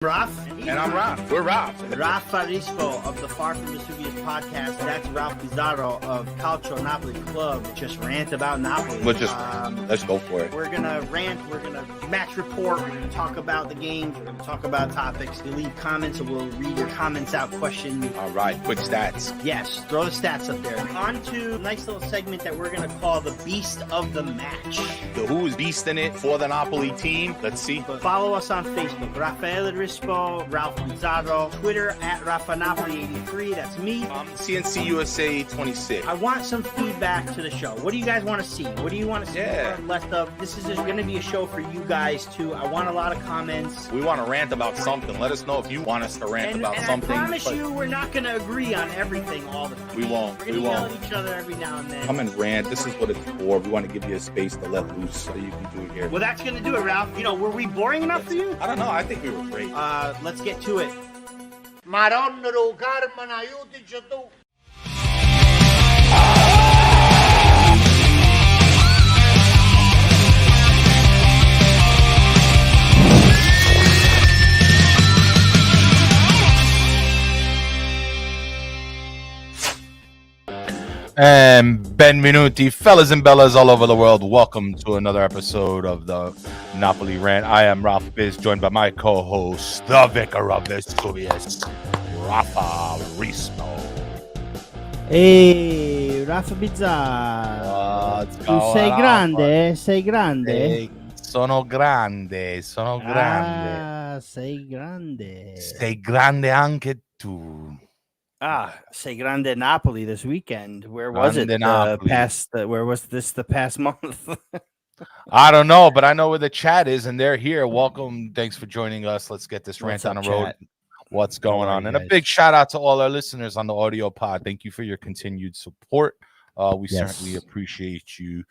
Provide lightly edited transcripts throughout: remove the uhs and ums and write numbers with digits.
Raf. And I'm Raf. We're Raf. Raf Farisco of the Far From Vesuvius podcast. That's Ralph Pizarro of Calcio Napoli Club. Just rant about Napoli. Let's go for it. We're going to rant. We're going to match report. We're going to talk about the games. We're going to talk about topics. You leave comments and we'll read your comments out. Question. All right. Quick stats. Yes. Throw the stats up there. On to a nice little segment that we're going to call the Beast of the Match. Who is beasting it for the Napoli team? Let's see. But follow us on Facebook. Rafael Ralph Pizarro, Twitter at RafaNapoli83. That's me. CNC USA 26. I want some feedback to the show. What do you guys want to see? What do you want to see more or less of? This is going to be a show for you guys too. I want a lot of comments. We want to rant about something. Let us know if you want us to rant about something. I promise you, we're not going to agree on everything all the time. We won't. We're going to yell at each other every now and then. Come and rant. This is what it's for. We want to give you a space to let loose so you can do it here. Well, that's going to do it, Ralph. Were we boring enough for you? I don't know. I think we were great. Let's get to it. Madonna do Carmen, aiutici tu. And benvenuti, fellas and bellas all over the world. Welcome to another episode of the Napoli Rant. I am Ralph Biz, joined by my co-host, the vicar of Vesuvius, Rafa Risno. Ehi, Rafa Bizzarro. Tu sei grande? Sei grande? Sono grande. Sei grande. Sei grande anche tu. Sei grande Napoli this weekend. Where was Grande it? Napoli. Where was this the past month? I don't know, but I know where the chat is, and they're here. Welcome. Thanks for joining us. Let's get this rant on the road. What's going on? And a big shout out to all our listeners on the audio pod. Thank you for your continued support. We certainly appreciate you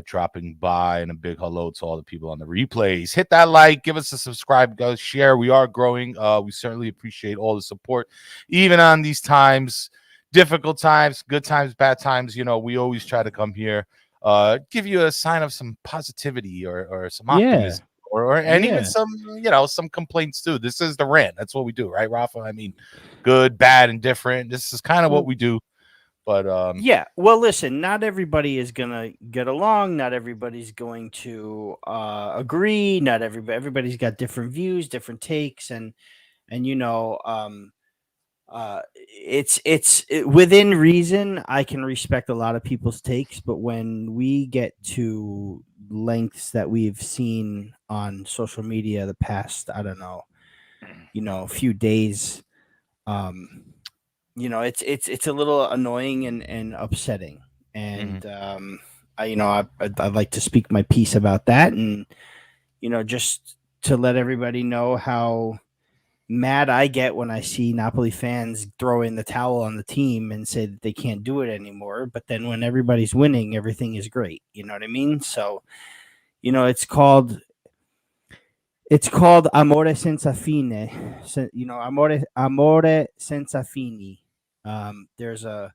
dropping by, and a big hello to all the people on the replays. Hit that like, give us a subscribe, guys, share. We are growing. We certainly appreciate all the support, even on these times, difficult times, good times, bad times. We always try to come here, give you a sign of some positivity or some optimism. Even some complaints too. This is the rant. That's what we do, right, Rafa? I mean, good, bad, and different. This is kind of what we do. But well, listen, not everybody is gonna get along. Not everybody's going to agree. Not everybody's got different views, different takes, and it's within reason. I can respect a lot of people's takes, but when we get to lengths that we've seen on social media the past, I don't know, few days, it's a little annoying and upsetting, and I'd like to speak my piece about that, and just to let everybody know how mad I get when I see Napoli fans throw in the towel on the team and say that they can't do it anymore. But then when everybody's winning, everything is great. You know what I mean? So, it's called amore senza fine. Amore senza fini. There's a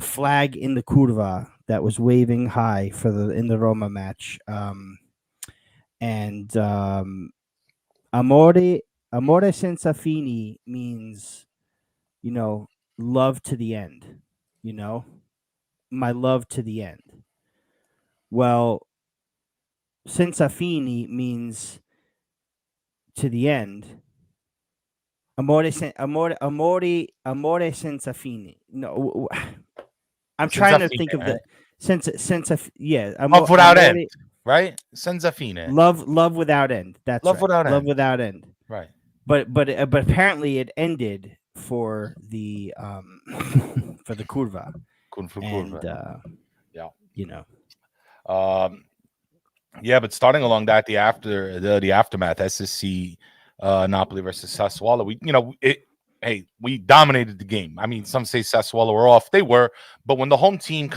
flag in the curva that was waving high in the Roma match. Amore senza fini means, love to the end, my love to the end. Well, senza fini means to the end. Amore senza fini. No, I'm trying to think of the senza love without end, right? Senza fine. Love without end. That's love right. Love without end. Right. But apparently it ended for the for the curva. But starting along that, the aftermath, SSC Napoli versus Sassuolo. We dominated the game. I mean, some say Sassuolo were off. They were, but when the home team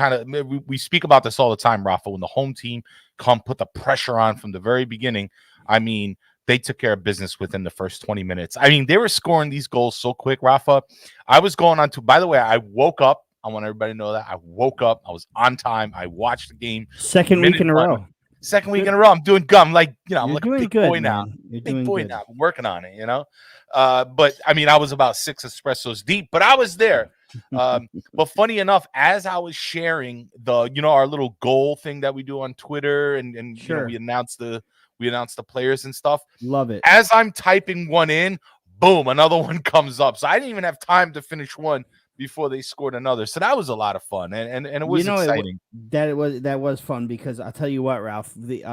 we speak about this all the time, Rafa, when the home team put the pressure on from the very beginning, I mean, they took care of business within the first 20 minutes. I mean, they were scoring these goals so quick, Rafa. I was going on to, by the way, I woke up. I want everybody to know that. I woke up. I was on time. I watched the game. Second week in a row. Second week in a row, I'm doing gum. Like, I'm You're like a doing big good, boy now. man. You're Big doing boy good. now. I'm working on it, But I mean, I was about 6 espressos deep, but I was there. But funny enough, as I was sharing the, our little goal thing that we do on Twitter, and Sure. we announced the players and stuff. Love it. As I'm typing one in, boom, another one comes up. So I didn't even have time to finish one before they scored another. So that was a lot of fun, and it was exciting. That was fun, because I'll tell you what, Ralph, the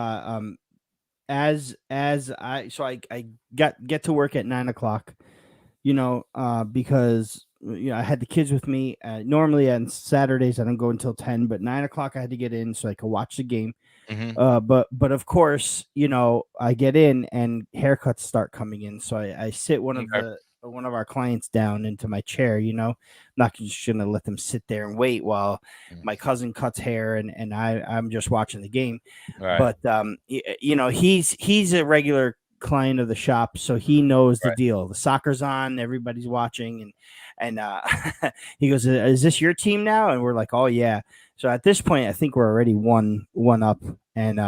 as I get to work at 9:00, because I had the kids with me. Normally on Saturdays I don't go until 10, but 9:00 I had to get in so I could watch the game. But of course, I get in and haircuts start coming in, so I sit one of our clients down into my chair. Not just gonna let them sit there and wait while my cousin cuts hair and I'm just watching the game. Right. But he's a regular client of the shop, so he knows the deal. The soccer's on, everybody's watching, and he goes, "Is this your team now?" And we're like, "Oh yeah." So at this point, I think we're already one up, and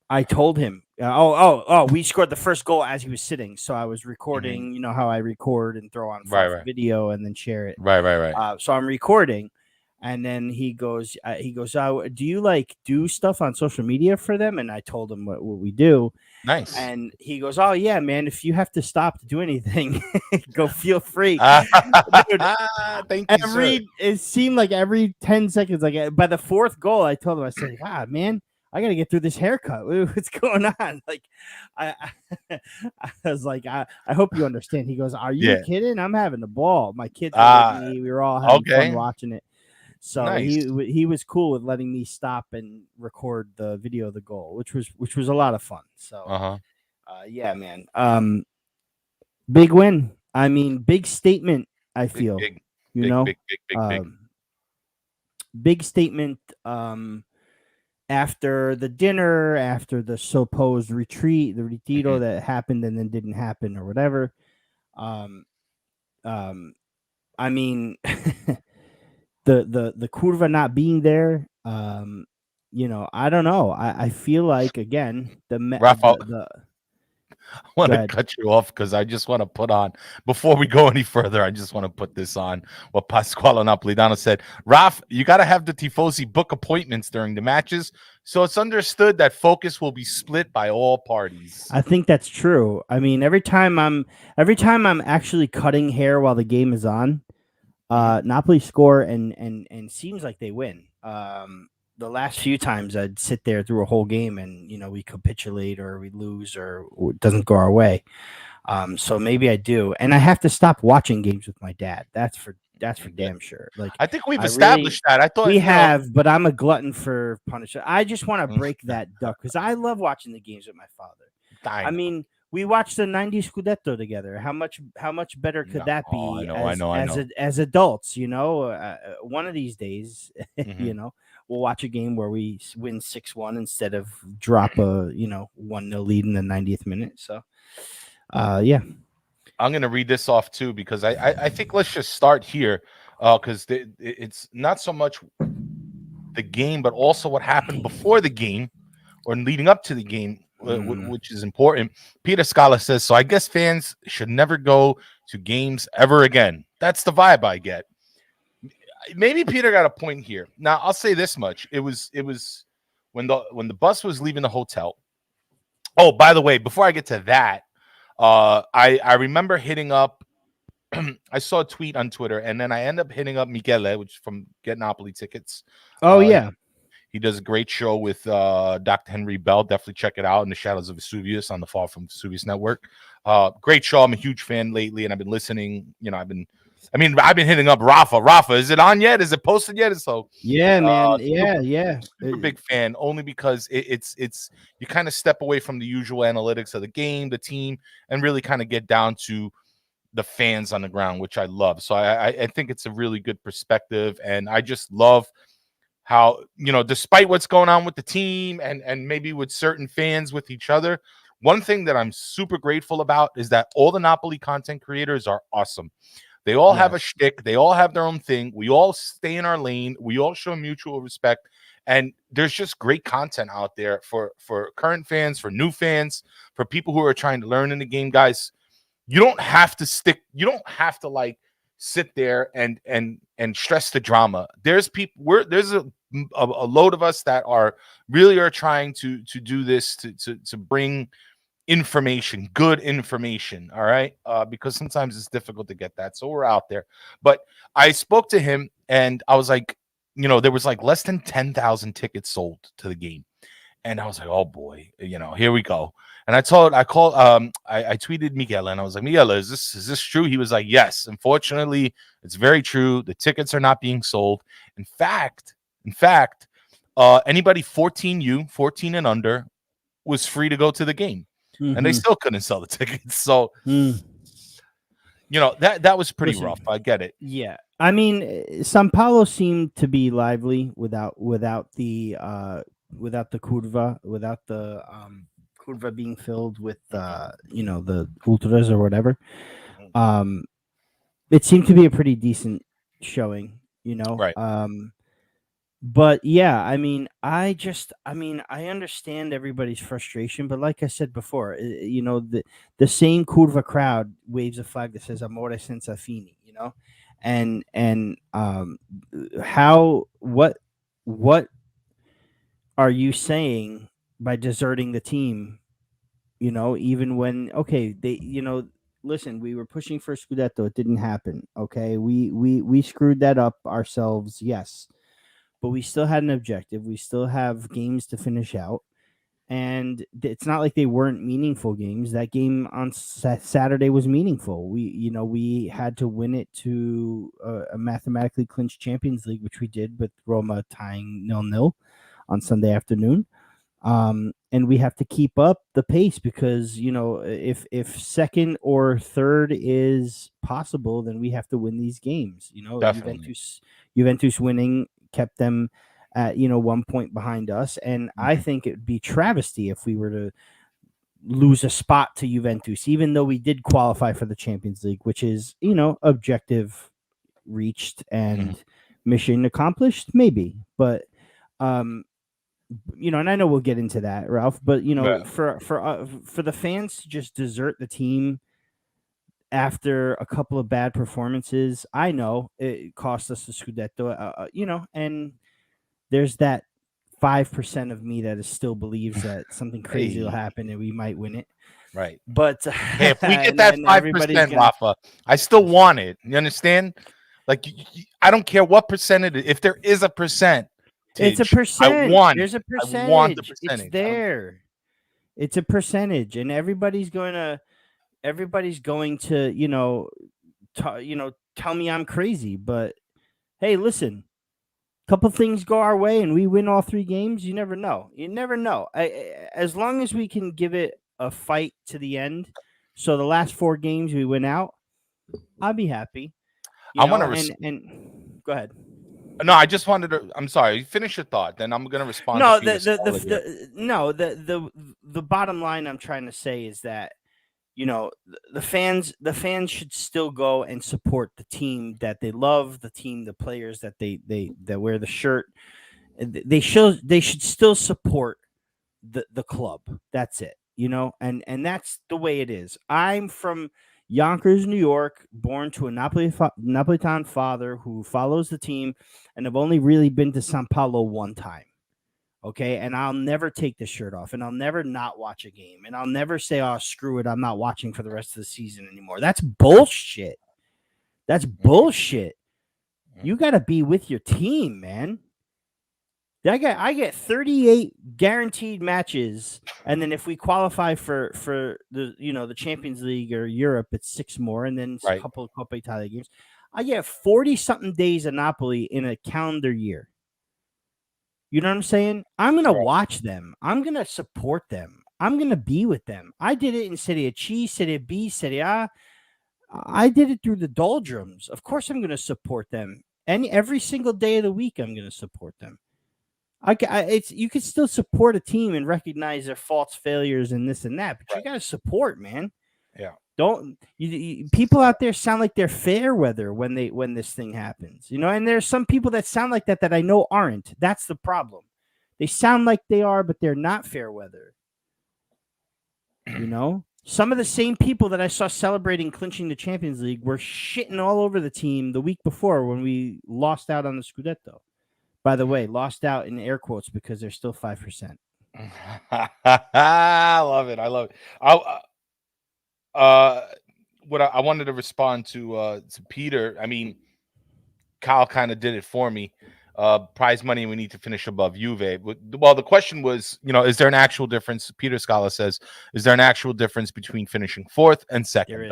I told him, we scored the first goal as he was sitting. So I was recording. You know how I record and throw on video and then share it. Right. So I'm recording, and then he goes, "Do you do stuff on social media for them?" And I told him what we do. Nice. And he goes, "Oh yeah, man. If you have to stop to do anything, go feel free." Dude, thank you, sir. It seemed like every 10 seconds, like by the fourth goal, I told him, I said, "God, man, I got to get through this haircut. What's going on?" Like, I was like, I hope you understand. He goes, "Are you kidding? I'm having a ball. My kids are with me. We were all having fun watching it." So nice. he was cool with letting me stop and record the video of the goal, which was a lot of fun. So, yeah, man. Big win. I mean, big statement. I feel, big big statement. After the dinner, after the supposed retreat, the retiro that happened and then didn't happen or whatever. I mean, the curva not being there. I don't know. I feel like, again, I want to cut you off because I just want to put on, before we go any further, I just want to put this on what Pasquale Napolitano said. Raf, you got to have the Tifosi book appointments during the matches, so it's understood that focus will be split by all parties. I think that's true. I mean, every time I'm actually cutting hair while the game is on, Napoli score and seems like they win. The last few times I'd sit there through a whole game and we capitulate or we lose or it doesn't go our way. So maybe I do, and I have to stop watching games with my dad. That's for damn sure. Like, I think we've established that. I thought we have, but I'm a glutton for punishment. I just want to break that duck because I love watching the games with my father. I mean, we watched the '90 Scudetto together. How much better could that be? I know. As adults, one of these days, we'll watch a game where we win 6-1 instead of drop a 1-0 lead in the 90th minute. So, yeah. I'm gonna read this off too because I think let's just start here because it's not so much the game, but also what happened before the game or leading up to the game. Which is important. Peter Scala says, so I guess fans should never go to games ever again. That's the vibe I get. Maybe Peter got a point here. Now, I'll say this much. It was when the bus was leaving the hotel. Oh, by the way, before I get to that, I remember hitting up, I saw a tweet on Twitter, and then I end up hitting up Michele, which is from Get Napoli Tickets. Oh, yeah. He does a great show with Dr. Henry Bell. Definitely check it out. In the Shadows of Vesuvius on the Far from Vesuvius Network. Great show. I'm a huge fan lately, and I've been listening. I've been hitting up Rafa. Rafa, is it on yet? Is it posted yet? So yeah, man. Yeah. Super big fan, only because it's you kind of step away from the usual analytics of the game, the team, and really kind of get down to the fans on the ground, which I love. So I think it's a really good perspective, and I just love how, despite what's going on with the team and maybe with certain fans with each other, one thing that I'm super grateful about is that all the Napoli content creators are awesome. They all have a shtick. They all have their own thing. We all stay in our lane. We all show mutual respect. And there's just great content out there for current fans, for new fans, for people who are trying to learn in the game, guys. You don't have to like sit there and stress the drama. There's people there's a load of us that are trying to do this to bring information, good information. All right. Because sometimes it's difficult to get that. So we're out there. But I spoke to him and I was like, there was like less than 10,000 tickets sold to the game. And I was like, oh boy, here we go. And I tweeted Miguel and I was like, Miguel, is this true? He was like, yes, unfortunately, it's very true. The tickets are not being sold. In fact, anybody 14 and under was free to go to the game. And they still couldn't sell the tickets. So, that was pretty rough. I get it. Yeah. I mean, Sao Paulo seemed to be lively without the curva, without the curva being filled with the ultras or whatever. It seemed to be a pretty decent showing, Right. But yeah, I mean, I understand everybody's frustration, but like I said before, the same curva crowd waves a flag that says "Amore senza fini," and what are you saying by deserting the team? Even when listen, we were pushing for Scudetto, it didn't happen. Okay, we screwed that up ourselves, yes. But we still had an objective. We still have games to finish out. And it's not like they weren't meaningful games. That game on Saturday was meaningful. We had to win it to a mathematically clinched Champions League, which we did with Roma tying 0-0 on Sunday afternoon. And we have to keep up the pace because, if second or third is possible, then we have to win these games. Definitely. Juventus winning kept them at 1 point behind us, and I think it would be travesty if we were to lose a spot to Juventus, even though we did qualify for the Champions League, which is objective reached and mission accomplished, maybe. But and I know we'll get into that, Ralph. But for the fans to just desert the team after a couple of bad performances, I know it cost us the Scudetto, and there's that 5% of me that still believes that something crazy will happen and we might win it. Right. But hey, if we get that 5%, Rafa, I still want it. You understand? Like, I don't care what percentage. If there is a percent, it's a percent. There's a percentage. I want the percentage. It's there. It's a percentage, and everybody's going to tell me I'm crazy. But hey, listen, a couple things go our way and we win all 3 games. You never know. As long as we can give it a fight to the end, so the last 4 games we win out, I'll be happy. I want to and go ahead. No, I just wanted to. I'm sorry. Finish your thought. Then I'm going to respond. No, the bottom line I'm trying to say is that the fans should still go and support the team that they love, the players that that wear the shirt. They should still support the club. That's it, and that's the way it is. I'm from Yonkers, New York, born to a Napolitan father who follows the team, and I've only really been to Sao Paulo one time. Okay, and I'll never take the shirt off, and I'll never not watch a game, and I'll never say, "Oh, screw it, I'm not watching for the rest of the season anymore." That's bullshit. That's bullshit. You got to be with your team, man. I get 38 guaranteed matches, and then if we qualify for the the Champions League or Europe, it's 6 more, and then a couple of Coppa Italia games. I get 40-something days of Napoli in a calendar year. You know what I'm saying? I'm going to watch them. I'm going to support them. I'm going to be with them. I did it in Serie C, Serie B, Serie A. I did it through the doldrums. Of course I'm going to support them. And every single day of the week, I'm going to support them. You can still support a team and recognize their faults, failures, and this and that, but you got to support, man. Yeah. Don't people out there sound like they're fair weather when this thing happens, and there's some people that sound like that I know aren't. That's the problem. They sound like they are, but they're not fair weather. You know, some of the same people that I saw celebrating clinching the Champions League were shitting all over the team the week before when we lost out on the Scudetto. By the way, lost out in air quotes because they're still 5%. I love it. I love it. What I wanted to respond to Peter. I mean, Kyle kind of did it for me. Prize money, we need to finish above Juve. Well, the question was, is there an actual difference? Peter Scala says, is there an actual difference between finishing fourth and second?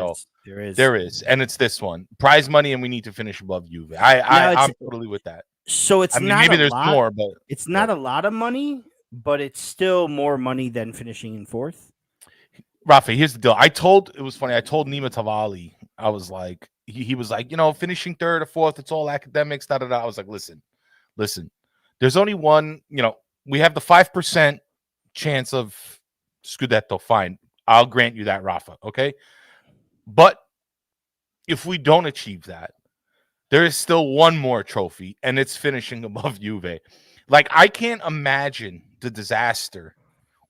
There is. And it's this one. Prize money, and we need to finish above Juve. I'm totally with that. So it's not maybe there's more, but it's not a lot of money, but it's still more money than finishing in fourth. Rafa, here's the deal. It was funny. I told Nima Tavali, I was like, he was like, finishing third or fourth, it's all academics, I was like, listen, there's only one, we have the 5% chance of Scudetto. Fine. I'll grant you that, Rafa. Okay. But if we don't achieve that, there is still one more trophy, and it's finishing above Juve. Like, I can't imagine the disaster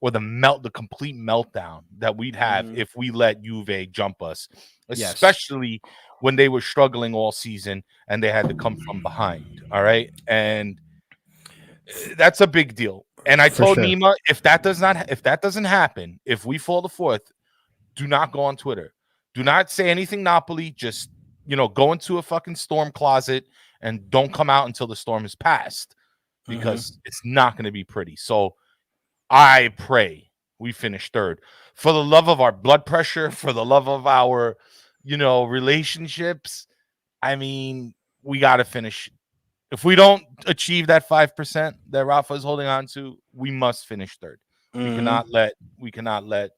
or the complete meltdown that we'd have if we let Juve jump us, especially when they were struggling all season and they had to come from behind. All right. And that's a big deal. And I told Nima, if that doesn't happen, if we fall to fourth, do not go on Twitter. Do not say anything Napoli. Just, go into a fucking storm closet and don't come out until the storm is past, because it's not going to be pretty. So I pray we finish third, for the love of our blood pressure, for the love of our, relationships. I mean, we got to finish. If we don't achieve that 5% that Rafa is holding on to, we must finish third. We cannot let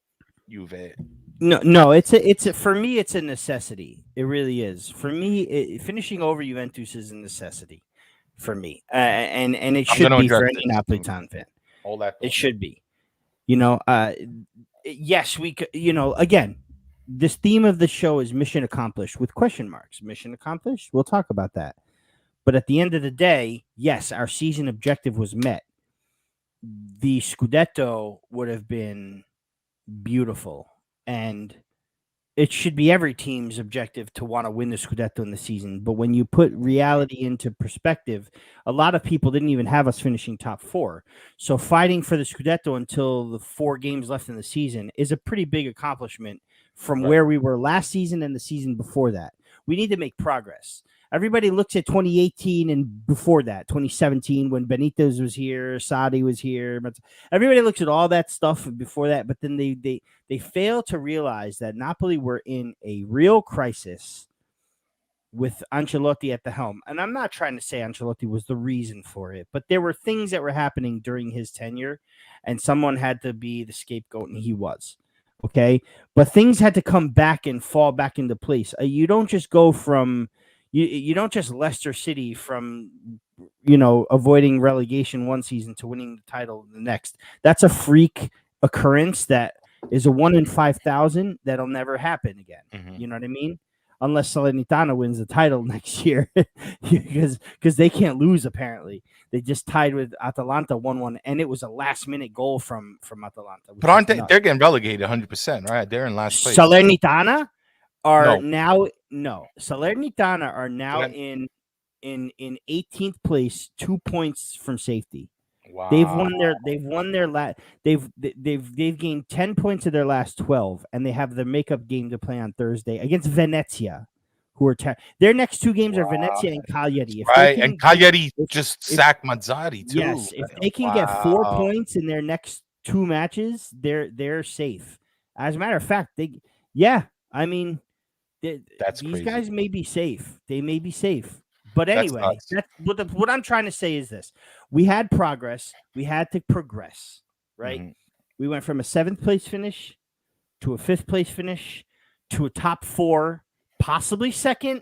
Juve. No, it's for me, it's a necessity. It really is. For me, finishing over Juventus is a necessity for me, and it should be for any Napolitan fan. All that it should be. Yes, we could. Again, this theme of the show is mission accomplished with question marks. Mission accomplished. We'll talk about that. But at the end of the day, yes, our season objective was met. The Scudetto would have been beautiful, and it should be every team's objective to want to win the Scudetto in the season. But when you put reality into perspective, a lot of people didn't even have us finishing top four. So fighting for the Scudetto until the 4 games left in the season is a pretty big accomplishment from where we were last season and the season before that. We need to make progress. Everybody looks at 2018 and before that, 2017, when Benitez was here, Sadi was here. But everybody looks at all that stuff before that, but then they fail to realize that Napoli were in a real crisis with Ancelotti at the helm. And I'm not trying to say Ancelotti was the reason for it, but there were things that were happening during his tenure, and someone had to be the scapegoat, and he was. Okay? But things had to come back and fall back into place. You don't just go from... You don't just Leicester City from, avoiding relegation one season to winning the title the next. That's a freak occurrence that is a 1 in 5,000 that'll never happen again. You know what I mean? Unless Salernitana wins the title next year, because they can't lose, apparently. They just tied with Atalanta 1-1, and it was a last-minute goal from Atalanta. But aren't they? They're getting relegated 100%, right? They're in last place. Salernitana Salernitana are now in 18th place, 2 points from safety. Wow. They've gained 10 points of their last 12, and they have their makeup game to play on Thursday against Venezia, who are their next 2 games are Venezia and Cagliari. And Cagliari just sacked Mazzarri too. Yes, if they can get 4 points in their next 2 matches, they're safe. As a matter of fact, these crazy. Guys may be safe. They may be safe. But anyway, what I'm trying to say is this. We had progress. We had to progress, right? We went from a 7th place finish to a 5th place finish to a top 4, possibly 2nd,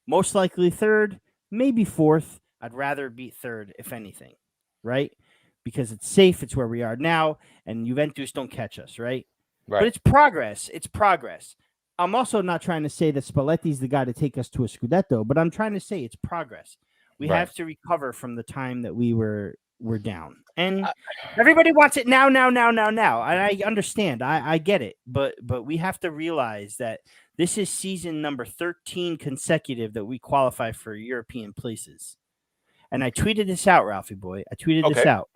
most likely 3rd, maybe 4th. I'd rather be 3rd, if anything, right? Because it's safe. It's where we are now, and Juventus don't catch us, right? But it's progress. It's progress. I'm also not trying to say that Spalletti's the guy to take us to a Scudetto, but I'm trying to say it's progress. We have to recover from the time that we were we're down. And everybody wants it now. And I understand. I get it. But we have to realize that this is season number 13 consecutive that we qualify for European places. And I tweeted this out, Ralphie boy. I tweeted this out.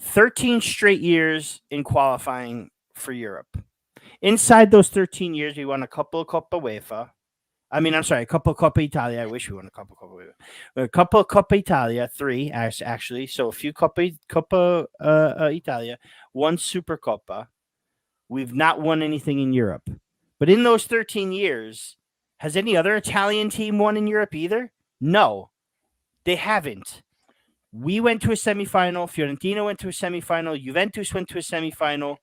13 straight years in qualifying for Europe. Inside those 13 years, we won a couple of Coppa UEFA. A couple of Coppa Italia. I wish we won a couple of Coppa UEFA. A couple of Coppa Italia, 3 actually. So a few Coppa Italia, 1 Super Coppa. We've not won anything in Europe. But in those 13 years, has any other Italian team won in Europe either? No, they haven't. We went to a semifinal. Fiorentina went to a semifinal. Juventus went to a semifinal.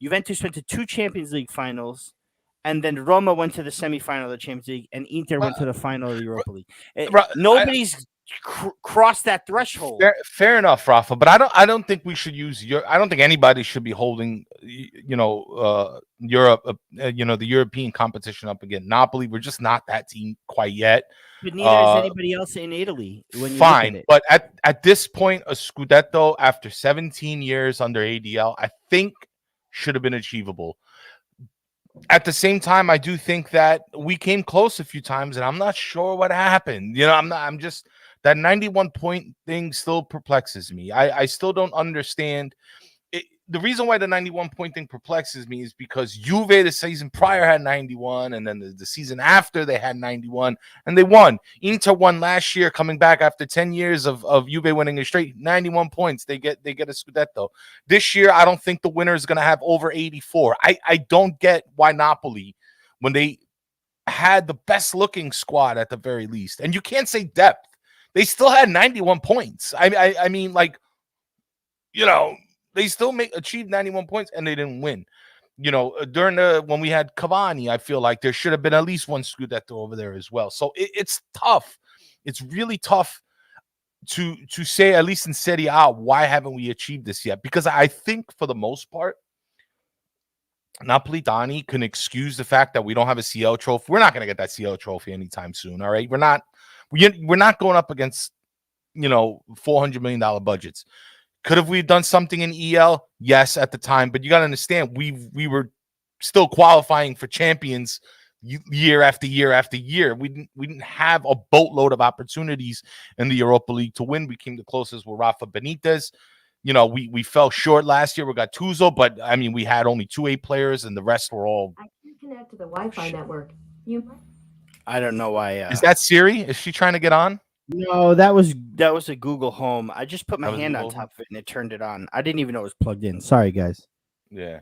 Juventus went to 2 Champions League finals. And then Roma went to the semifinal of the Champions League. And Inter went to the final of the Europa League. Nobody's crossed that threshold. Fair enough, Rafa. But I don't think we should use I don't think anybody should be holding, Europe, the European competition up against Napoli. We're just not that team quite yet. But neither is anybody else in Italy. Fine, but at this point, a Scudetto after 17 years under ADL, I think should have been achievable. At the same time, I do think that we came close a few times, and I'm not sure what happened. I'm just that 91-point thing still perplexes me. I still don't understand. The reason why the 91-point thing perplexes me is because Juve the season prior had 91, and then the season after they had 91, and they won. Inter won last year, coming back after 10 years of Juve winning a straight 91 points. They get a Scudetto. This year, I don't think the winner is going to have over 84. I don't get why Napoli, when they had the best-looking squad at the very least, and you can't say depth, they still had 91 points. I mean, they still achieved 91 points and they didn't win. During when we had Cavani, I feel like there should have been at least 1 Scudetto over there as well. So it's tough. It's really tough to say, at least in Serie A, why haven't we achieved this yet? Because I think for the most part, Napolitani can excuse the fact that we don't have a CL trophy. We're not going to get that CL trophy anytime soon. All right, we're not going up against $400 million budgets. Could have we done something in EL? Yes, at the time, but you got to understand we were still qualifying for champions year after year after year. We didn't have a boatload of opportunities in the Europa League to win. We came the closest with Rafa Benitez. We fell short last year. We got Tuzo, but I mean we had only 2 players, and the rest were all. I can't connect to the Wi-Fi network. I don't know why. Is that Siri? Is she trying to get on? No, that was a Google Home. I just put my hand on top of it and it turned it on. I didn't even know it was plugged in. Sorry, guys. Yeah.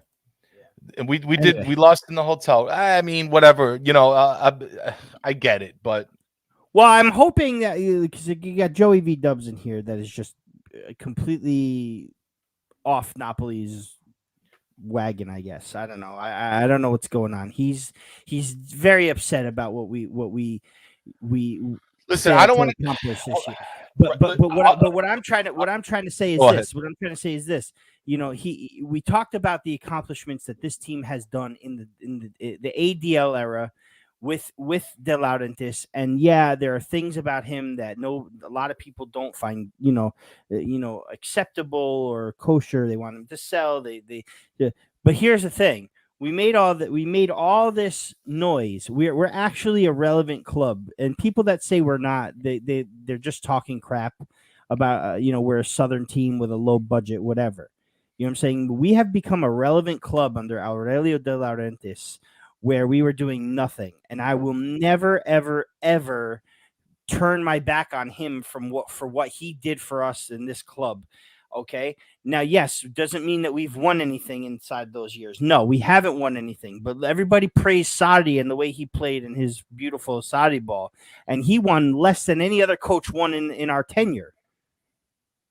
And we lost in the hotel. I mean, whatever. I get it, but I'm hoping that because you got Joey V Dubs in here that is just completely off Napoli's wagon. I guess I don't know. I don't know what's going on. He's very upset about what we. Listen, I don't want to accomplish this year. But what I'm trying to say is this. We talked about the accomplishments that this team has done in the ADL era with De Laurentiis, and there are things about him that a lot of people don't find acceptable or kosher. They want him to sell. But here's the thing. We made all this noise. We're actually a relevant club, and people that say we're not, they're just talking crap about we're a Southern team with a low budget, whatever. You know what I'm saying? We have become a relevant club under Aurelio De Laurentiis, where we were doing nothing, and I will never, ever, ever turn my back on him for what he did for us in this club. Okay. Now, yes, doesn't mean that we've won anything inside those years. No, we haven't won anything. But everybody praised Sarri and the way he played in his beautiful Sarri ball, and he won less than any other coach won in our tenure.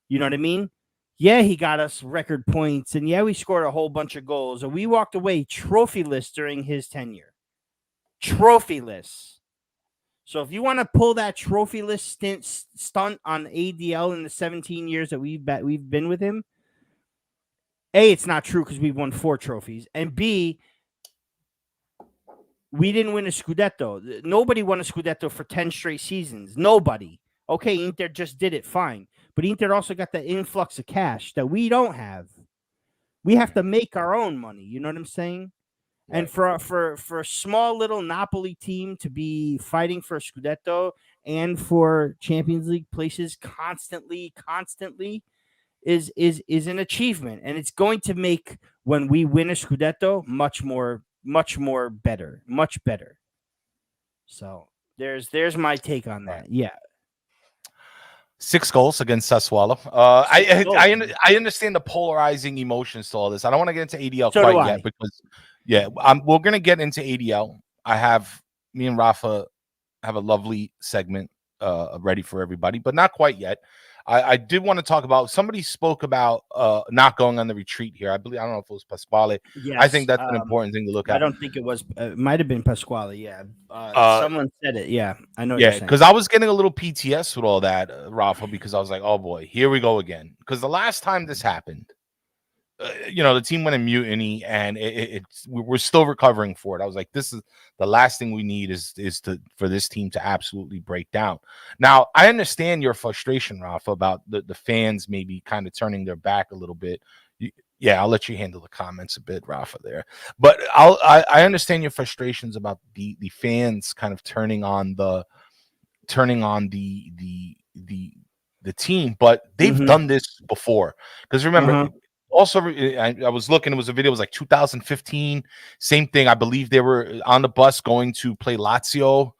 You know what I mean? Yeah, he got us record points, and we scored a whole bunch of goals, and we walked away trophyless during his tenure. Trophyless. So if you want to pull that trophyless stunt on ADL in the 17 years that we've been with him, A, it's not true because we've won 4 trophies, and B, we didn't win a Scudetto. Nobody won a Scudetto for 10 straight seasons. Nobody. Okay, Inter just did it fine, but Inter also got the influx of cash that we don't have. We have to make our own money. You know what I'm saying? Right. And for a small little Napoli team to be fighting for Scudetto and for Champions League places constantly is an achievement, and it's going to make when we win a Scudetto much more better, much better. So there's my take on that. Yeah. 6 goals against Sassuolo. I understand the polarizing emotions to all this. I don't want to get into ADL quite yet because, we're gonna get into ADL. Me and Rafa have a lovely segment ready for everybody, but not quite yet. I did want to talk about. Somebody spoke about not going on the retreat here. I don't know if it was Pasquale. Yes, I think that's an important thing to look at. I don't think it was. It might have been Pasquale. Yeah, someone said it. Yeah, I know. Yeah, because I was getting a little PTS with all that, Rafa, because I was like, oh boy, here we go again. Because the last time this happened, the team went in mutiny, and we're still recovering for it. I was like, this is the last thing we need is for this team to absolutely break down. Now, I understand your frustration, Rafa, about the fans maybe kind of turning their back a little bit. I'll let you handle the comments a bit, Rafa, there. But I understand your frustrations about the fans kind of turning on the team, but they've done this before. Because remember. Also, I was looking. It was a video. It was like 2015. Same thing. I believe they were on the bus going to play Lazio,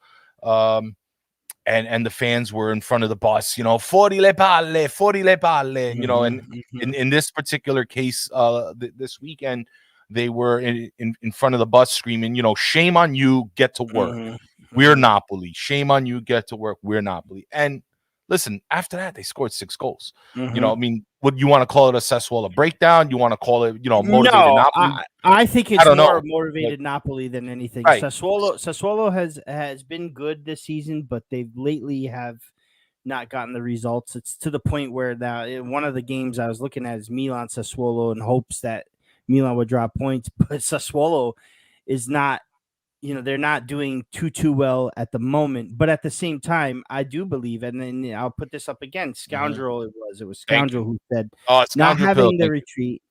and the fans were in front of the bus. Fuori le palle, fuori le palle. And in this particular case, this weekend, they were in front of the bus screaming, shame on you, get to work. We're Napoli. Shame on you, get to work. We're Napoli. And listen, after that, they scored 6 goals. Would you want to call it a Sassuolo breakdown? You want to call it, motivated Napoli? I think it's more motivated Napoli than anything. Right. Sassuolo has been good this season, but they've lately have not gotten the results. It's to the point where now one of the games I was looking at is Milan Sassuolo in hopes that Milan would drop points, but Sassuolo is not. They're not doing too well at the moment, but at the same time, I do believe, and then I'll put this up again. Scoundrel, it was Scoundrel who said not having the retreat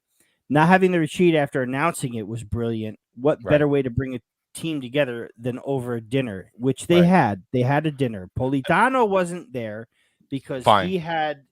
after announcing it was brilliant. What better way to bring a team together than over a dinner, which they had. They had a dinner. Politano wasn't there because he had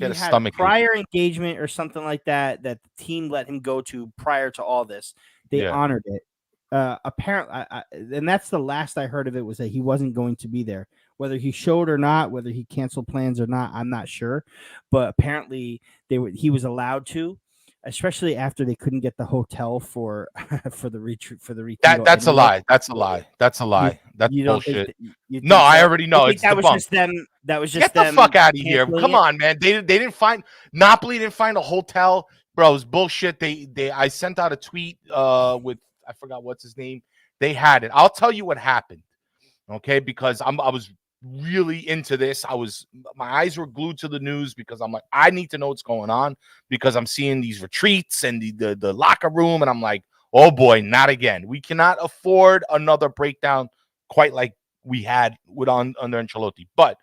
a prior engagement or something like that the team let him go to prior to all this. They honored it. Apparently, and that's the last I heard of it, was that he wasn't going to be there. Whether he showed or not, whether he canceled plans or not, I'm not sure. But apparently, he was allowed to, especially after they couldn't get the hotel for the retreat. That's a lie. That's a lie. That's a lie. That's bullshit. I already know. That was just them. That was just get the fuck out of here. Come on, man. They didn't find Napoli. Didn't find a hotel, bro. It was bullshit. I sent out a tweet with. I forgot what's his name. They had it. I'll tell you what happened, okay? Because I was really into this. My eyes were glued to the news because I'm like, I need to know what's going on because I'm seeing these retreats and the locker room, and I'm like, oh boy, not again. We cannot afford another breakdown quite like we had under Ancelotti. But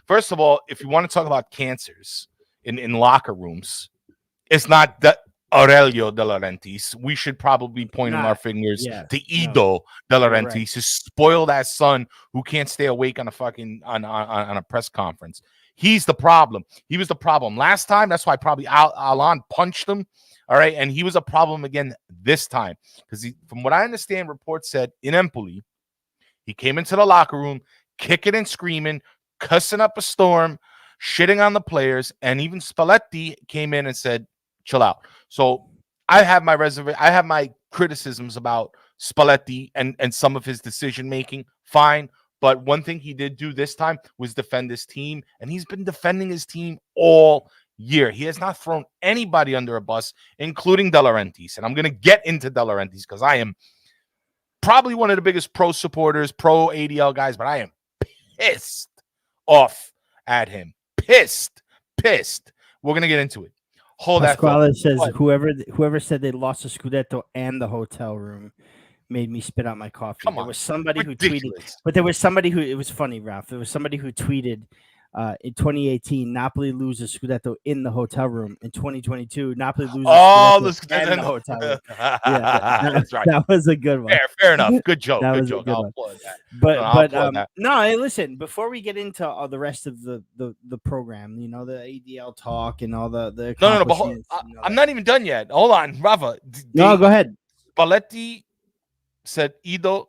first of all, if you want to talk about cancers in locker rooms, it's not that. Aurelio De Laurentiis. We should probably be pointing our fingers to Ido De Laurentiis, his spoiled ass son who can't stay awake on a fucking on a press conference. He's the problem. He was the problem last time. That's why probably Alan punched him. All right, and he was a problem again this time because from what I understand, reports said in Empoli, he came into the locker room, kicking and screaming, cussing up a storm, shitting on the players, and even Spalletti came in and said, chill out. So I have my criticisms about Spalletti and some of his decision making. Fine. But one thing he did do this time was defend his team, and he's been defending his team all year. He has not thrown anybody under a bus, including De Laurentiis. And I'm going to get into De Laurentiis because I am probably one of the biggest pro supporters, pro ADL guys, but I am pissed off at him. Pissed. We're going to get into it. Pasquale says whoever said they lost the Scudetto and the hotel room made me spit out my coffee. There was somebody who tweeted, but there was somebody who, it was funny, Ralph. There was somebody who tweeted In 2018, Napoli loses Scudetto in the hotel room. In 2022, Napoli loses Scudetto in the hotel room. Yeah, that's right. That was a good one. Fair enough. Good joke. That Good was joke. a good I'll one. applaud that. But no, hey, listen. Before we get into the rest of the program, the ADL talk and all the No. accomplishments. I'm not even done yet. Hold on, Rafa. No, go ahead. Spalletti said, "Ido,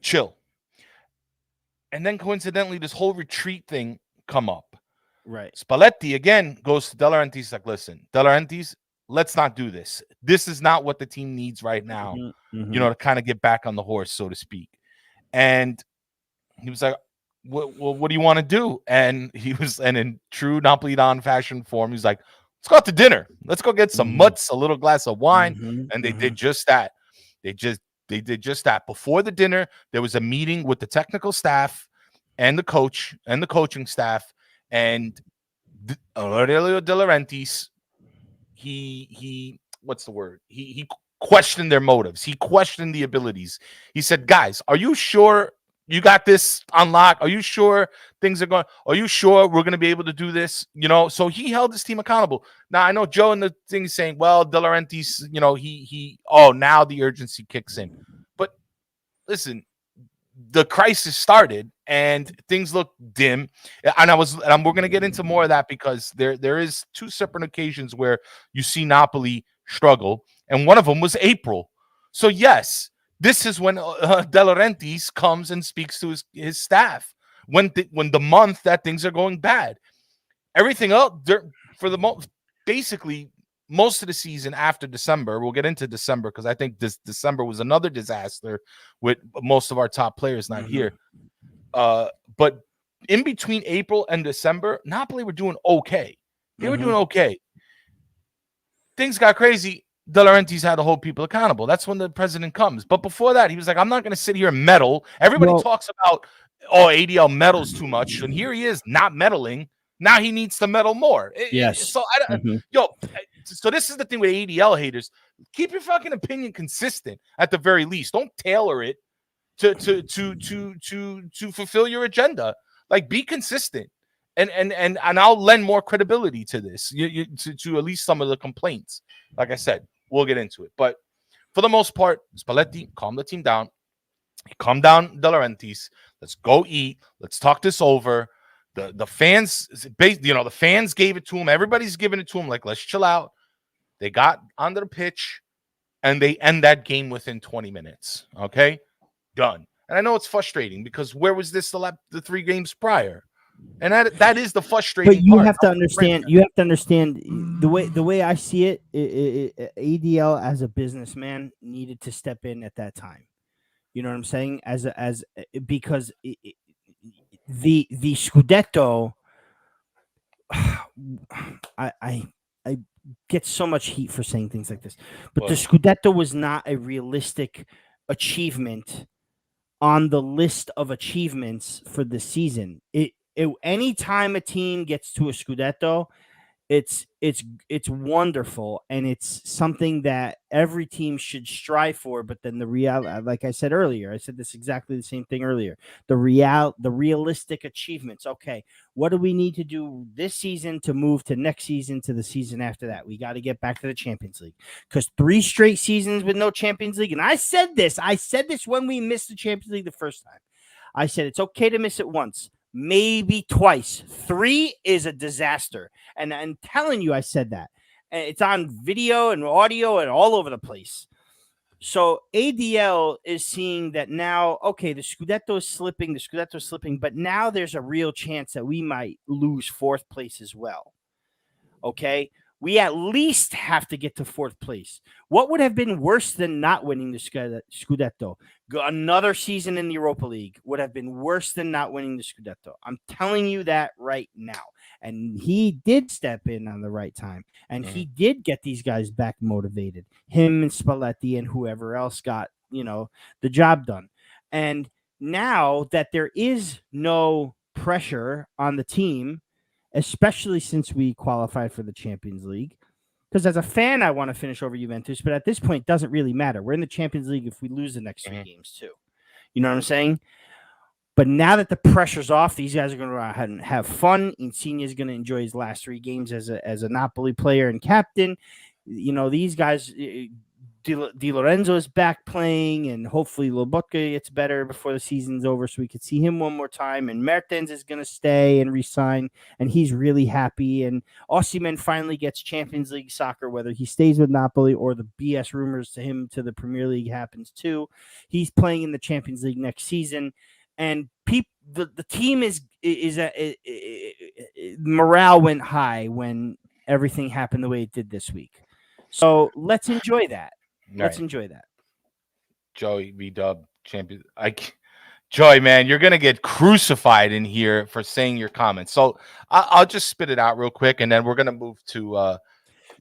chill." And then coincidentally, this whole retreat thing come up. Right. Spalletti again goes to De Laurentiis like, listen, De Laurentiis, let's not do this. This is not what the team needs right now, to kind of get back on the horse, so to speak. And he was like, what do you want to do? And in true Napolitan fashion form, he's like, let's go out to dinner. Let's go get some mutts, a little glass of wine. And they did just that. They did just that. Before the dinner, there was a meeting with the technical staff and the coach and the coaching staff. And Aurelio De Laurentiis, he what's the word? He questioned their motives. He questioned the abilities. He said, guys, are you sure you got this on lock? Are you sure things are going? Are you sure we're going to be able to do this? So he held his team accountable. Now I know Joe and the thing is saying, well, De Laurentiis, now the urgency kicks in. But listen, the crisis started and things look dim. And we're going to get into more of that because there is two separate occasions where you see Napoli struggle. And one of them was April. So yes, this is when De Laurentiis comes and speaks to his staff when the month that things are going bad. Everything else for basically most of the season after December, we'll get into December because I think this December was another disaster with most of our top players not here. But in between April and December, Napoli were doing okay. They were doing okay. Things got crazy. De Laurentiis had to hold people accountable. That's when the president comes. But before that, he was like, I'm not going to sit here and meddle. Everybody talks about, ADL meddles too much. And here he is not meddling. Now he needs to meddle more. Yes. So this is the thing with ADL haters. Keep your fucking opinion consistent at the very least. Don't tailor it to fulfill your agenda. Like, be consistent. And I'll lend more credibility to this, to at least some of the complaints. Like I said, we'll get into it. But for the most part, Spalletti calmed the team down. He calmed down De Laurentiis. Let's go eat. Let's talk this over. The fans, the fans gave it to him. Everybody's giving it to him. Like, let's chill out. They got onto the pitch, and they end that game within 20 minutes. Okay? Done. And I know it's frustrating because where was this the 3 games prior? And that is the frustrating part. But you have to understand. You have to understand the way I see it. ADL as a businessman needed to step in at that time. You know what I'm saying? Because the Scudetto, I get so much heat for saying things like this, but the Scudetto was not a realistic achievement on the list of achievements for the season. Anytime a team gets to a Scudetto, it's wonderful, and it's something that every team should strive for. But then the reality, like I said earlier, I said this exactly the same thing earlier. The realistic achievements. Okay, what do we need to do this season to move to next season, to the season after that? We got to get back to the Champions League, because 3 straight seasons with no Champions League, and I said this when we missed the Champions League the first time. I said it's okay to miss it once, maybe twice. 3 is a disaster. And I'm telling you, I said that. And it's on video and audio and all over the place. So ADL is seeing that now, okay, the Scudetto is slipping, but now there's a real chance that we might lose 4th place as well. Okay? We at least have to get to 4th place. What would have been worse than not winning the Scudetto? Another season in the Europa League would have been worse than not winning the Scudetto. I'm telling you that right now. And he did step in on the right time. And he did get these guys back motivated. Him and Spalletti and whoever else got, the job done. And now that there is no pressure on the team, especially since we qualified for the Champions League, because as a fan, I want to finish over Juventus, but at this point, it doesn't really matter. We're in the Champions League if we lose the next 3 games too. You know what I'm saying? But now that the pressure's off, these guys are going to go out and have fun. Insigne is going to enjoy his last 3 games as a Napoli player and captain. These guys, Di Lorenzo is back playing, and hopefully Lobotka gets better before the season's over so we could see him one more time. And Mertens is going to stay and resign, and he's really happy. And Osimhen finally gets Champions League soccer, whether he stays with Napoli or the BS rumors to him to the Premier League happens too. He's playing in the Champions League next season. And the team is morale went high when everything happened the way it did this week. So let's enjoy that. Let's enjoy that. Joey V-Dub champion. Joey, man, you're gonna get crucified in here for saying your comments. So I'll just spit it out real quick, and then we're gonna move to.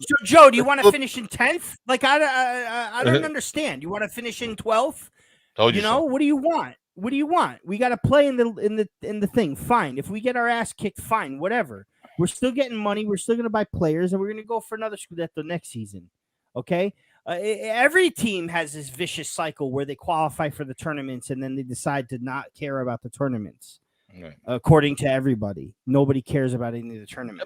So Joe, do you want to finish in 10th? Like I don't understand. You want to finish in 12th? Told you so. What do you want? What do you want? We got to play in the thing. Fine. If we get our ass kicked, fine. Whatever. We're still getting money. We're still going to buy players, and we're going to go for another Scudetto next season. Okay? Every team has this vicious cycle where they qualify for the tournaments, and then they decide to not care about the tournaments. Right. According to everybody, nobody cares about any of the tournaments.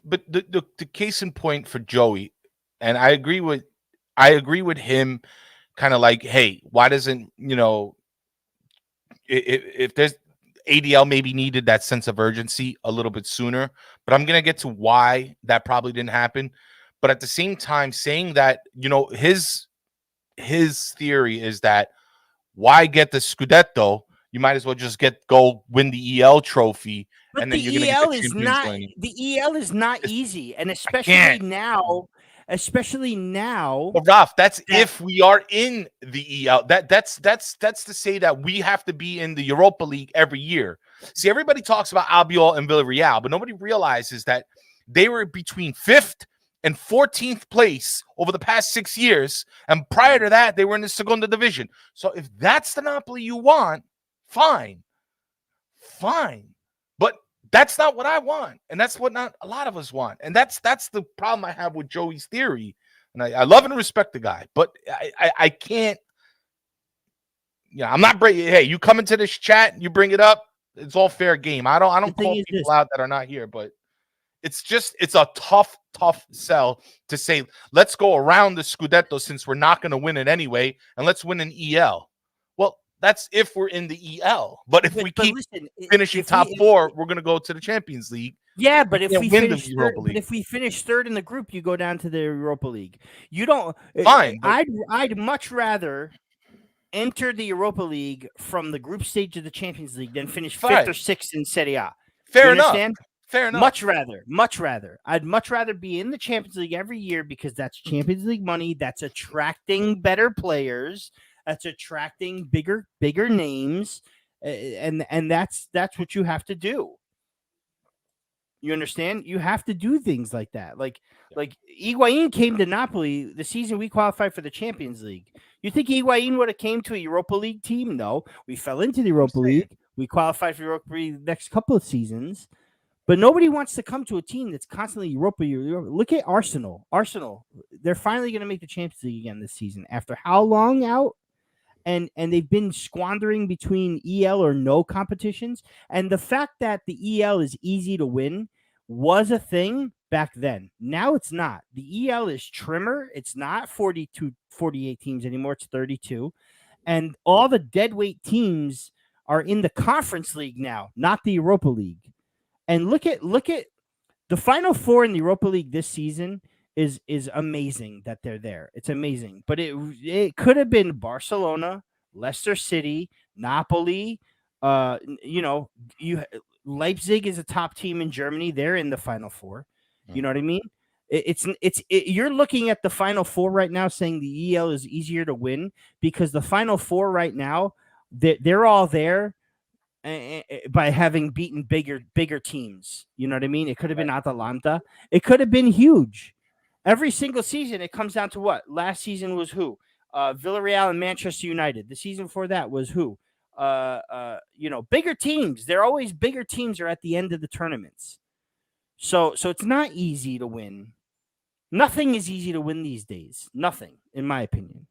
But the case in point for Joey, and I agree with him, kind of like, hey, why doesn't if there's ADL maybe needed that sense of urgency a little bit sooner, but I'm going to get to why that probably didn't happen. But at the same time, saying that, his theory is that why get the Scudetto? You might as well just go win the EL trophy. But and then the you're EL is not easy. And especially now. But Ralph, that's if we are in the EL. That's to say that we have to be in the Europa League every year. See, everybody talks about Albiol and Villarreal, but nobody realizes that they were between 5th and 14th place over the past 6 years, and prior to that, they were in the Segunda Division. So if that's the Napoli you want, fine. But that's not what I want, and that's what not a lot of us want, and that's the problem I have with Joey's theory. And I love and respect the guy, but I can't. I'm not bringing. Hey, you come into this chat, you bring it up. It's all fair game. I don't call people out that are not here, but it's a tough sell to say let's go around the Scudetto since we're not going to win it anyway, and let's win an EL. Well, that's if we're in the EL. But if we keep finishing top 4, we're going to go to the Champions League. Yeah, but if we finish third in the group, you go down to the Europa League. You don't. Fine. I'd much rather enter the Europa League from the group stage of the Champions League than finish 5th or 6th in Serie A. Fair enough. Much rather. I'd much rather be in the Champions League every year because that's Champions League money. That's attracting better players. That's attracting bigger names, and that's what you have to do. You understand? You have to do things like that. Like Higuain came to Napoli the season we qualified for the Champions League. You think Higuain would have came to a Europa League team? No, we fell into the Europa League. We qualified for Europa League the next couple of seasons. But nobody wants to come to a team that's constantly Europa. Look at Arsenal. They're finally going to make the Champions League again this season. After how long out? And they've been squandering between EL or no competitions. And the fact that the EL is easy to win was a thing back then. Now it's not. The EL is trimmer. It's not 42, 48 teams anymore. It's 32. And all the deadweight teams are in the Conference League now, not the Europa League. And look at the Final 4 in the Europa League this season is amazing that they're there. It's amazing. But it could have been Barcelona, Leicester City, Napoli. Leipzig is a top team in Germany. They're in the Final 4. You know what I mean? You're looking at the Final 4 right now saying the EL is easier to win because the Final 4 right now, they're all there by having beaten bigger teams. You know what I mean? It could have been Atalanta. It could have been huge. Every single season, it comes down to what? Last season was who? Villarreal and Manchester United. The season before that was who? Bigger teams. They're always bigger teams are at the end of the tournaments. So it's not easy to win. Nothing is easy to win these days. Nothing, in my opinion.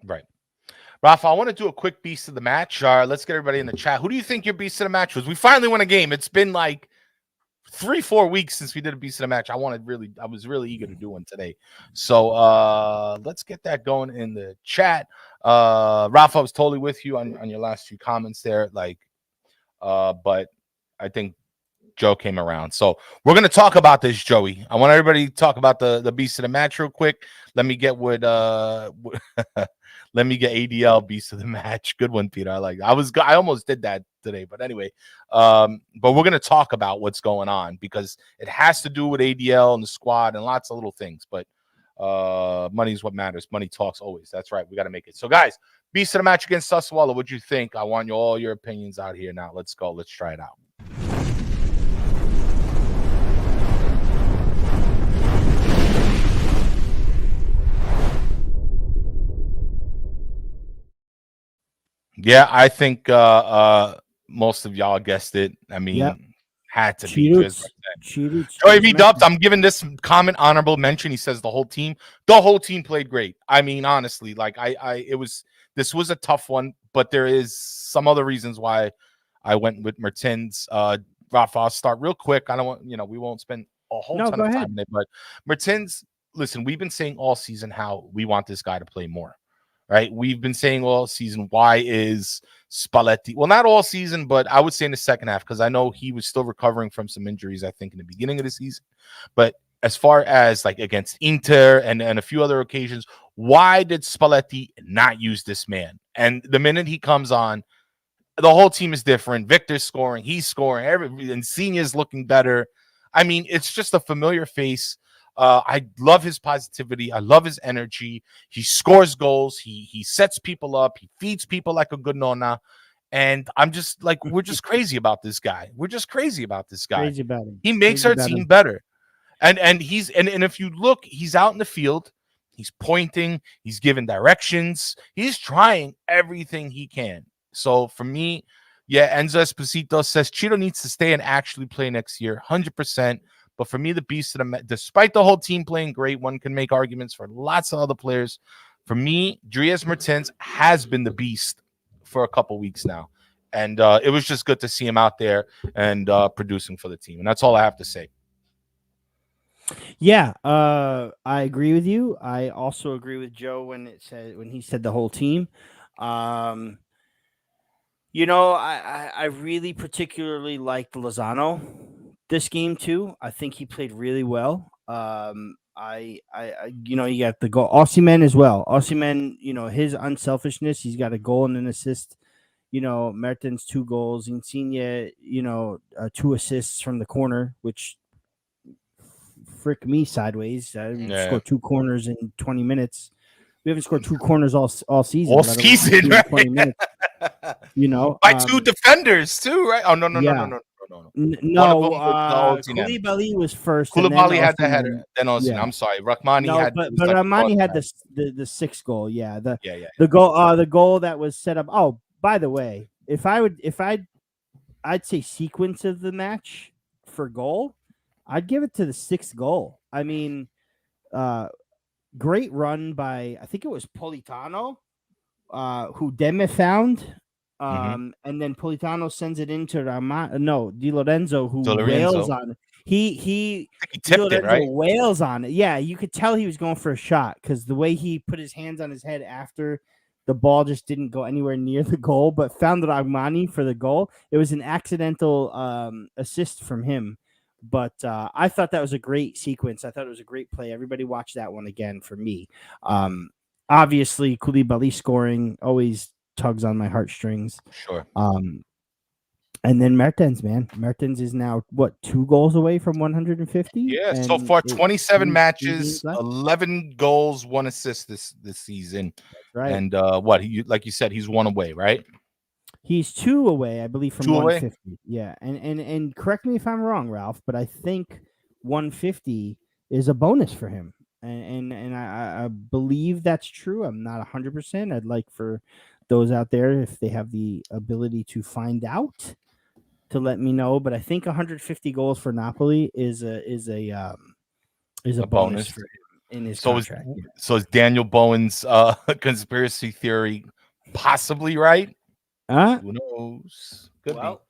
Right. Rafa, I want to do a quick beast of the match. Let's get everybody in the chat. Who do you think your beast of the match was? We finally won a game. It's been like 3-4 weeks since we did a beast of the match. I was really eager to do one today. So let's get that going in the chat. Rafa, I was totally with you on your last few comments there. But I think Joe came around. So we're gonna talk about this, Joey. I want everybody to talk about the beast of the match real quick. Let me get let me get ADL beast of the match. Good one, Peter. I almost did that today, but anyway. But we're gonna talk about what's going on because it has to do with ADL and the squad and lots of little things. But money is what matters. Money talks always. That's right. We got to make it. So, guys, beast of the match against Sassuolo. What'd you think? I want all your opinions out here now. Let's go. Let's try it out. Yeah, I think most of y'all guessed it. I mean, had to be. Joey V. Dubs, I'm giving this comment honorable mention. He says the whole team played great. I mean, honestly, this was a tough one, but there is some other reasons why I went with Mertens. Rafa, I'll start real quick. I don't want, we won't spend a whole ton of time in it, but Mertens, listen, we've been saying all season how we want this guy to play more. Right, we've been saying all season, why is Spalletti? Well, not all season, but I would say in the second half, because I know he was still recovering from some injuries, I think, in the beginning of the season. But as far as like against Inter and a few other occasions, why did Spalletti not use this man? And the minute he comes on, the whole team is different. Victor's scoring, he's scoring, and Senior's looking better. I mean, it's just a familiar face. I love his positivity. I love his energy. He scores goals. He sets people up. He feeds people like a good nonna. And I'm just like, we're just crazy about this guy. We're just crazy about this guy. Crazy about him. He makes our team better. And if you look, he's out in the field. He's pointing. He's giving directions. He's trying everything he can. So for me, yeah, Enzo Esposito says Cheeto needs to stay and actually play next year, 100%. But for me, the beast of the match, despite the whole team playing great, one can make arguments for lots of other players. For me, Dries Mertens has been the beast for a couple weeks now. And it was just good to see him out there and producing for the team. And that's all I have to say. Yeah, I agree with you. I also agree with Joe when he said the whole team. I really particularly liked Lozano this game too. I think he played really well. You got the goal. Osimhen as well. Osimhen, his unselfishness. He's got a goal and an assist. Mertens 2 goals. Insigne, 2 assists from the corner, which frick me sideways. I scored 2 corners in 20 minutes. We haven't scored 2 corners all season. All season, right? 20 minutes. By 2 defenders too, right? Oh no. Koulibaly was first. Koulibaly had the header. Then Osimhen. I'm sorry, Rahmani had. But Rahmani had the 6th goal. Yeah, the goal. The goal that was set up. Oh, by the way, I'd say sequence of the match for goal, I'd give it to the 6th goal. I mean, great run by, I think it was Politano, who Demme found. And then Politano sends it into Di Lorenzo, who wails on it. He tipped it, right? Wails on it. Yeah, you could tell he was going for a shot because the way he put his hands on his head after the ball just didn't go anywhere near the goal, but found Rahmani for the goal. It was an accidental assist from him. But I thought that was a great sequence. I thought it was a great play. Everybody watch that one again for me. Obviously, Koulibaly scoring always tugs on my heartstrings. Sure. And then Mertens, man. Mertens is now, 2 goals away from 150? Yeah, so far 27 matches, 11 goals, 1 assist this season. That's right. And like you said, he's 1 away, right? He's 2 away, I believe, from 150. Away? Yeah, and correct me if I'm wrong, Ralph, but I think 150 is a bonus for him. And I believe that's true. I'm not 100%. I'd like for those out there, if they have the ability to find out, to let me know. But I think 150 goals for Napoli is a bonus for him in his contract. So is Daniel Bowen's conspiracy theory possibly right. Huh? Who knows? Could Well, be.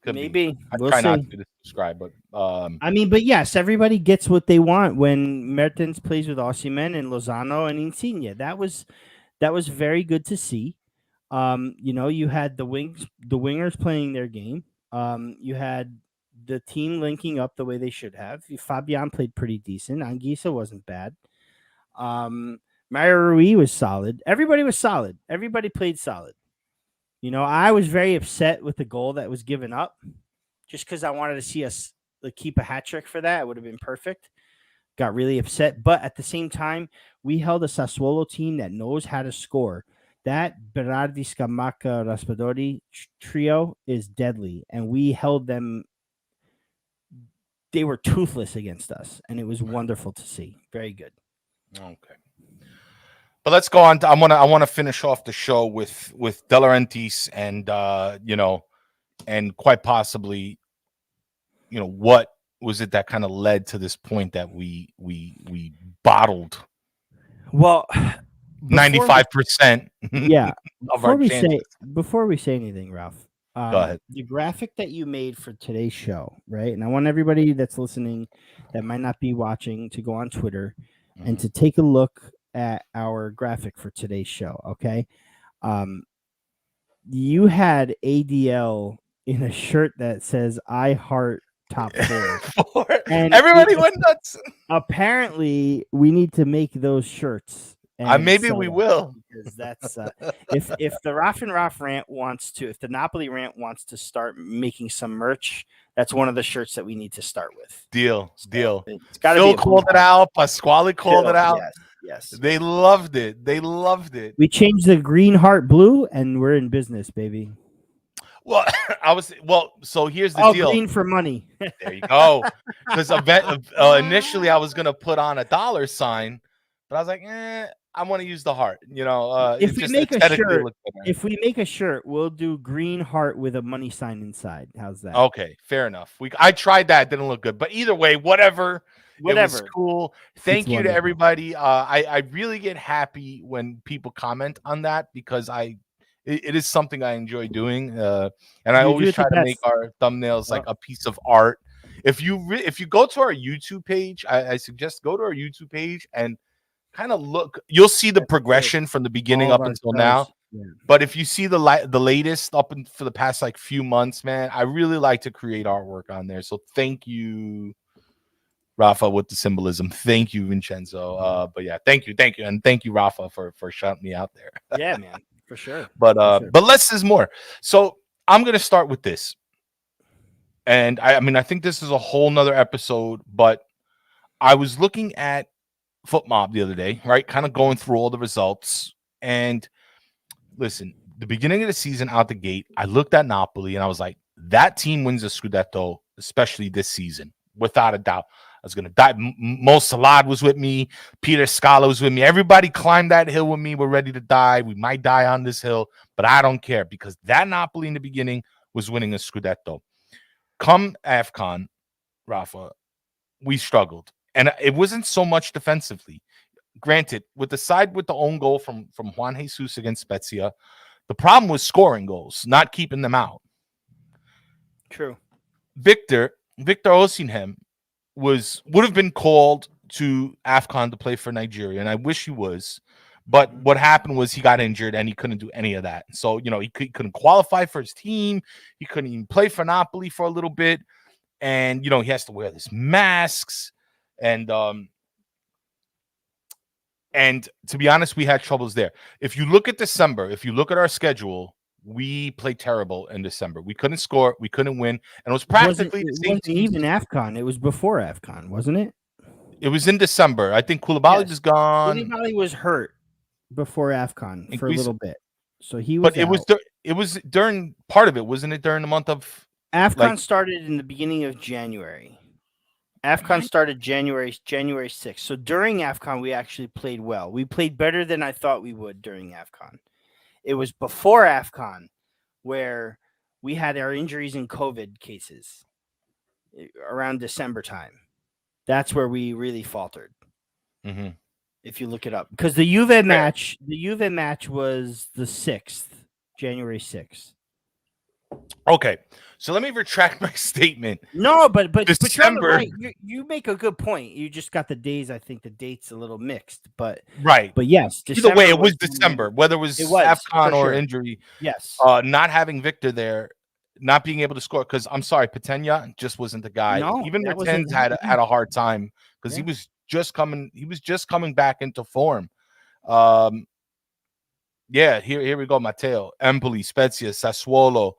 Could maybe. be. I We'll try not see. to subscribe, but I mean, but yes, everybody gets what they want when Mertens plays with Osimhen and Lozano and Insigne. That was very good to see. You had the wingers playing their game. You had the team linking up the way they should have. Fabian played pretty decent. Anguissa wasn't bad. Mario Rui was solid. Everybody was solid. Everybody played solid. I was very upset with the goal that was given up, just because I wanted to see us keep a hat trick for that. It would have been perfect. Got really upset, but at the same time, we held a Sassuolo team that knows how to score. That Berardi, Scamacca, Raspadori trio is deadly, and we held them. They were toothless against us, and it was wonderful to see. Very good. Okay. But let's go on. I want to finish off the show with De Laurentiis and and quite possibly, what was it that kind of led to this point that we bottled Well, 95%. Yeah. Of our chances. Before we say anything, Ralph, Go ahead. the graphic that you made for today's show, right? And I want everybody that's listening that might not be watching to go on Twitter and to take a look at our graphic for today's show. Okay. You had ADL in a shirt that says "I heart top four," and everybody went nuts. Apparently, we need to make those shirts. Maybe we will, because that's if the Raff and Raff rant wants to, if the Napoli rant wants to start making some merch, that's one of the shirts that we need to start with. Deal. It's gotta Phil be called it out. Pasquale called it out. Yes. They loved it. We changed the green heart blue, and we're in business, baby. Well, so here's the deal. Green for money. There you go. Because initially I was gonna put on a $, but I was like, I want to use the heart. If we make a shirt, we'll do green heart with a money sign inside. How's that? Okay, fair enough. I tried that; it didn't look good. But either way, whatever. It was cool. Thank you to everybody. I really get happy when people comment on that because it is something I enjoy doing, and I always try to make our thumbnails like a piece of art. If you go to our YouTube page, I suggest go to our YouTube page and kind of look. You'll see the progression from the beginning up until now. Yeah. But if you see the latest for the past few months, man, I really like to create artwork on there. So thank you, Rafa, with the symbolism. Thank you, Vincenzo. But yeah, thank you, and thank you, Rafa, for shouting me out there. Yeah, man. For sure. But less is more. So I'm gonna start with this. And I think this is a whole nother episode, but I was looking at FootMob the other day, right? Kind of going through all the results. And listen, the beginning of the season out the gate, I looked at Napoli and I was like, that team wins the Scudetto, especially this season, without a doubt. I was going to die. Mo Salah was with me. Peter Scala was with me. Everybody climbed that hill with me. We're ready to die. We might die on this hill, but I don't care because that Napoli in the beginning was winning a Scudetto. Come AFCON, Rafa, we struggled. And it wasn't so much defensively. Granted, with the own goal from Juan Jesus against Spezia, the problem was scoring goals, not keeping them out. True. Victor Osimhen would have been called to AFCON to play for Nigeria, and I wish he was. But what happened was he got injured and he couldn't do any of that. So, he couldn't qualify for his team. He couldn't even play for Napoli for a little bit. And, he has to wear these masks. And to be honest, we had troubles there. If you look at December, if you look at our schedule, we played terrible in December. We couldn't score. We couldn't win. And it was practically the same team. Even AFCON. It was before AFCON, wasn't it? It was in December. I think Koulibaly was gone. Koulibaly was hurt before AFCON for a little bit. So he was But it was during part of it, wasn't it, during the month of AFCON started in the beginning of January. AFCON started January 6th. So during AFCON, we actually played well. We played better than I thought we would during AFCON. It was before AFCON where we had our injuries and COVID cases around December time. That's where we really faltered. Mm-hmm. If you look it up, because the Juve match was the 6th, January 6th. Okay, so let me retract my statement. No, but you're on the December. right. You make a good point. You just got the days. I think the dates a little mixed, but Right. yes, Either way, it was was December, whether it was for AFCON or sure. injury. Yes. Not having Victor there, not being able to score, because I'm sorry, Patenya just wasn't the guy. No, even that Mertens wasn't- had a hard time because Yeah. he was just coming back into form. Yeah, here we go. Matteo, Empoli, Spezia, Sassuolo.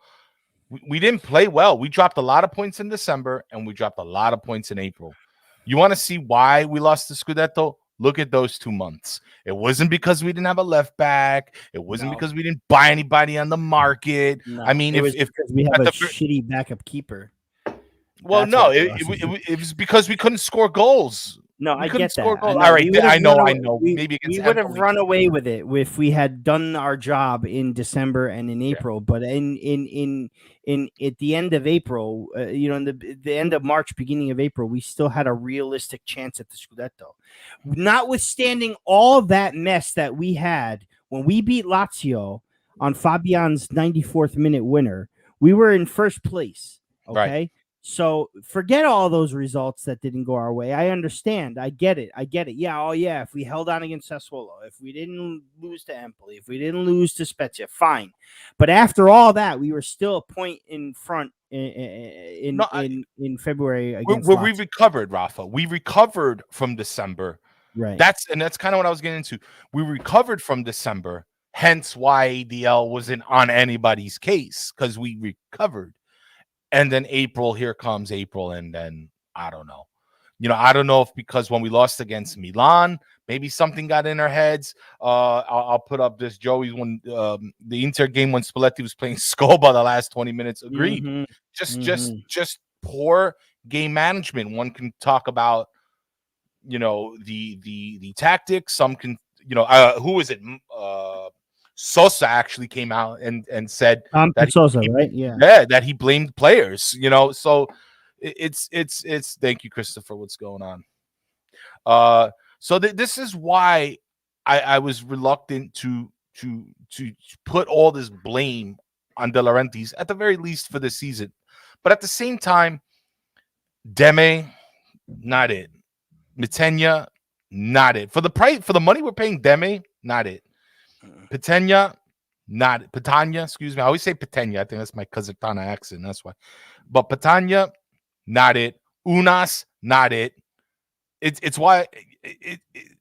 We didn't play well. We dropped a lot of points in December and we dropped a lot of points in April. You want to see why we lost the Scudetto? Look at those 2 months. It wasn't because we didn't have a left back. It wasn't because we didn't buy anybody on the market. No, I mean, it was if because we have a shitty backup keeper. Well, That's no, why we it lost. was because we couldn't score goals. No, We I couldn't get score that. goals. I know. All right, We I know. We Maybe against we would have Empoli. run away with it if we had done our job in December and in April. But in at the end of April, in the end of March, beginning of April, we still had a realistic chance at the Scudetto. Notwithstanding all that mess that we had when we beat Lazio on Fabian's 94th minute winner, we were in first place. Okay. Right. So forget all those results that didn't go our way. I understand. I get it. Yeah. Oh, yeah. If we held on against Sassuolo, if we didn't lose to Empoli, if we didn't lose to Spezia, fine. But after all that, we were still a point in front in February against we recovered, Rafa. We recovered from December. Right. That's kind of what I was getting into. We recovered from December, hence why ADL wasn't on anybody's case, because we recovered. And then here comes April, and then I don't know. I don't know if because when we lost against Milan, maybe something got in our heads. I'll put up this Joey's one, the Inter game when Spalletti was playing Scoba the last 20 minutes. Agreed. Just poor game management. One can talk about, the tactics. Some can, who was it? Sosa actually came out and said that Sosa, right? Yeah, that he blamed players. So it's thank you, Christopher. What's going on? So this is why I was reluctant to put all this blame on De Laurentiis, at the very least for the season. But at the same time, Deme, not it. Matenya, not it. For the price, for the money we're paying Deme, not it. Patenya, not Patanya, excuse me. I always say Patenya. I think that's my Kazakhstan accent. That's why. But Patanya, not it. Unas, not it. It's why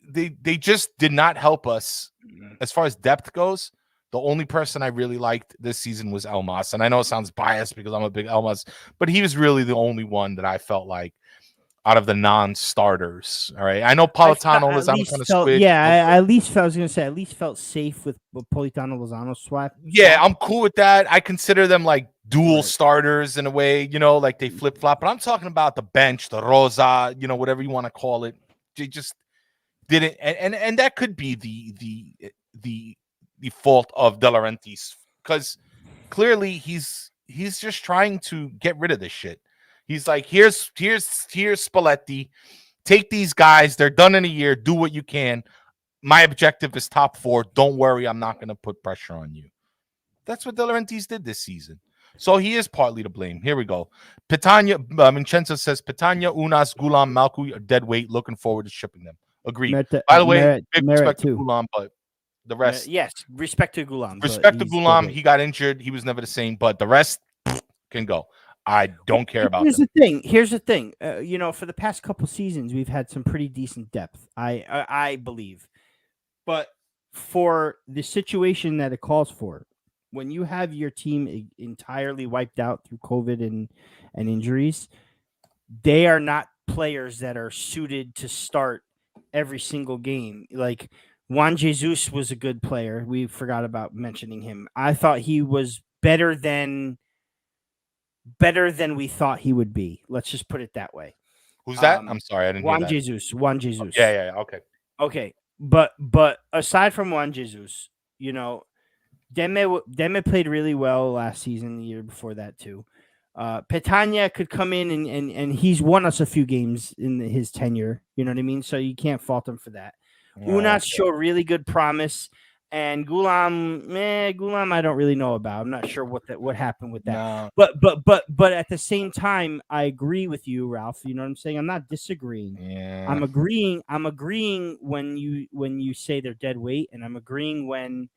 they just did not help us as far as depth goes. The only person I really liked this season was Elmas, and I know it sounds biased because I'm a big Elmas, but he was really the only one that I felt like out of the non-starters. All right. I know Politano Lozano kind of switched. Yeah, I was going to say, at least felt safe with Politano Lozano swap. Yeah, I'm cool with that. I consider them like dual starters in a way, like they flip-flop. But I'm talking about the bench, the Rosa, whatever you want to call it. They just didn't, and that could be the fault of De Laurentiis, because clearly he's just trying to get rid of this shit. He's like, here's Spalletti. Take these guys. They're done in a year. Do what you can. My objective is top 4. Don't worry. I'm not going to put pressure on you. That's what De Laurentiis did this season. So he is partly to blame. Here we go. Petagna, Vincenzo says, Petagna, Unas, Gulam, Malcu are dead weight. Looking forward to shipping them. Agreed. By the way, big respect to Gulam, but the rest. Yes, respect to Gulam. Respect to Gulam. He got injured. He was never the same, but the rest can go. I don't care about Here's them. Here's the thing. For the past couple seasons, we've had some pretty decent depth. I believe, but for the situation that it calls for, when you have your team entirely wiped out through COVID and injuries, they are not players that are suited to start every single game. Like Juan Jesus was a good player. We forgot about mentioning him. I thought he was better than we thought he would be. Let's just put it that way. Who's that? I'm sorry, I didn't hear that. Juan Jesus. Oh, yeah, okay. But aside from Juan Jesus, Deme played really well last season, the year before that too. Petagna could come in and he's won us a few games in his tenure. You know what I mean? So you can't fault him for that. Unas showed really good promise, and Gulam, I don't really know about. I'm not sure what happened with that. No. But at the same time, I agree with you, Ralph. You know what I'm saying? I'm not disagreeing. Yeah. I'm agreeing when you say they're dead weight, and I'm agreeing when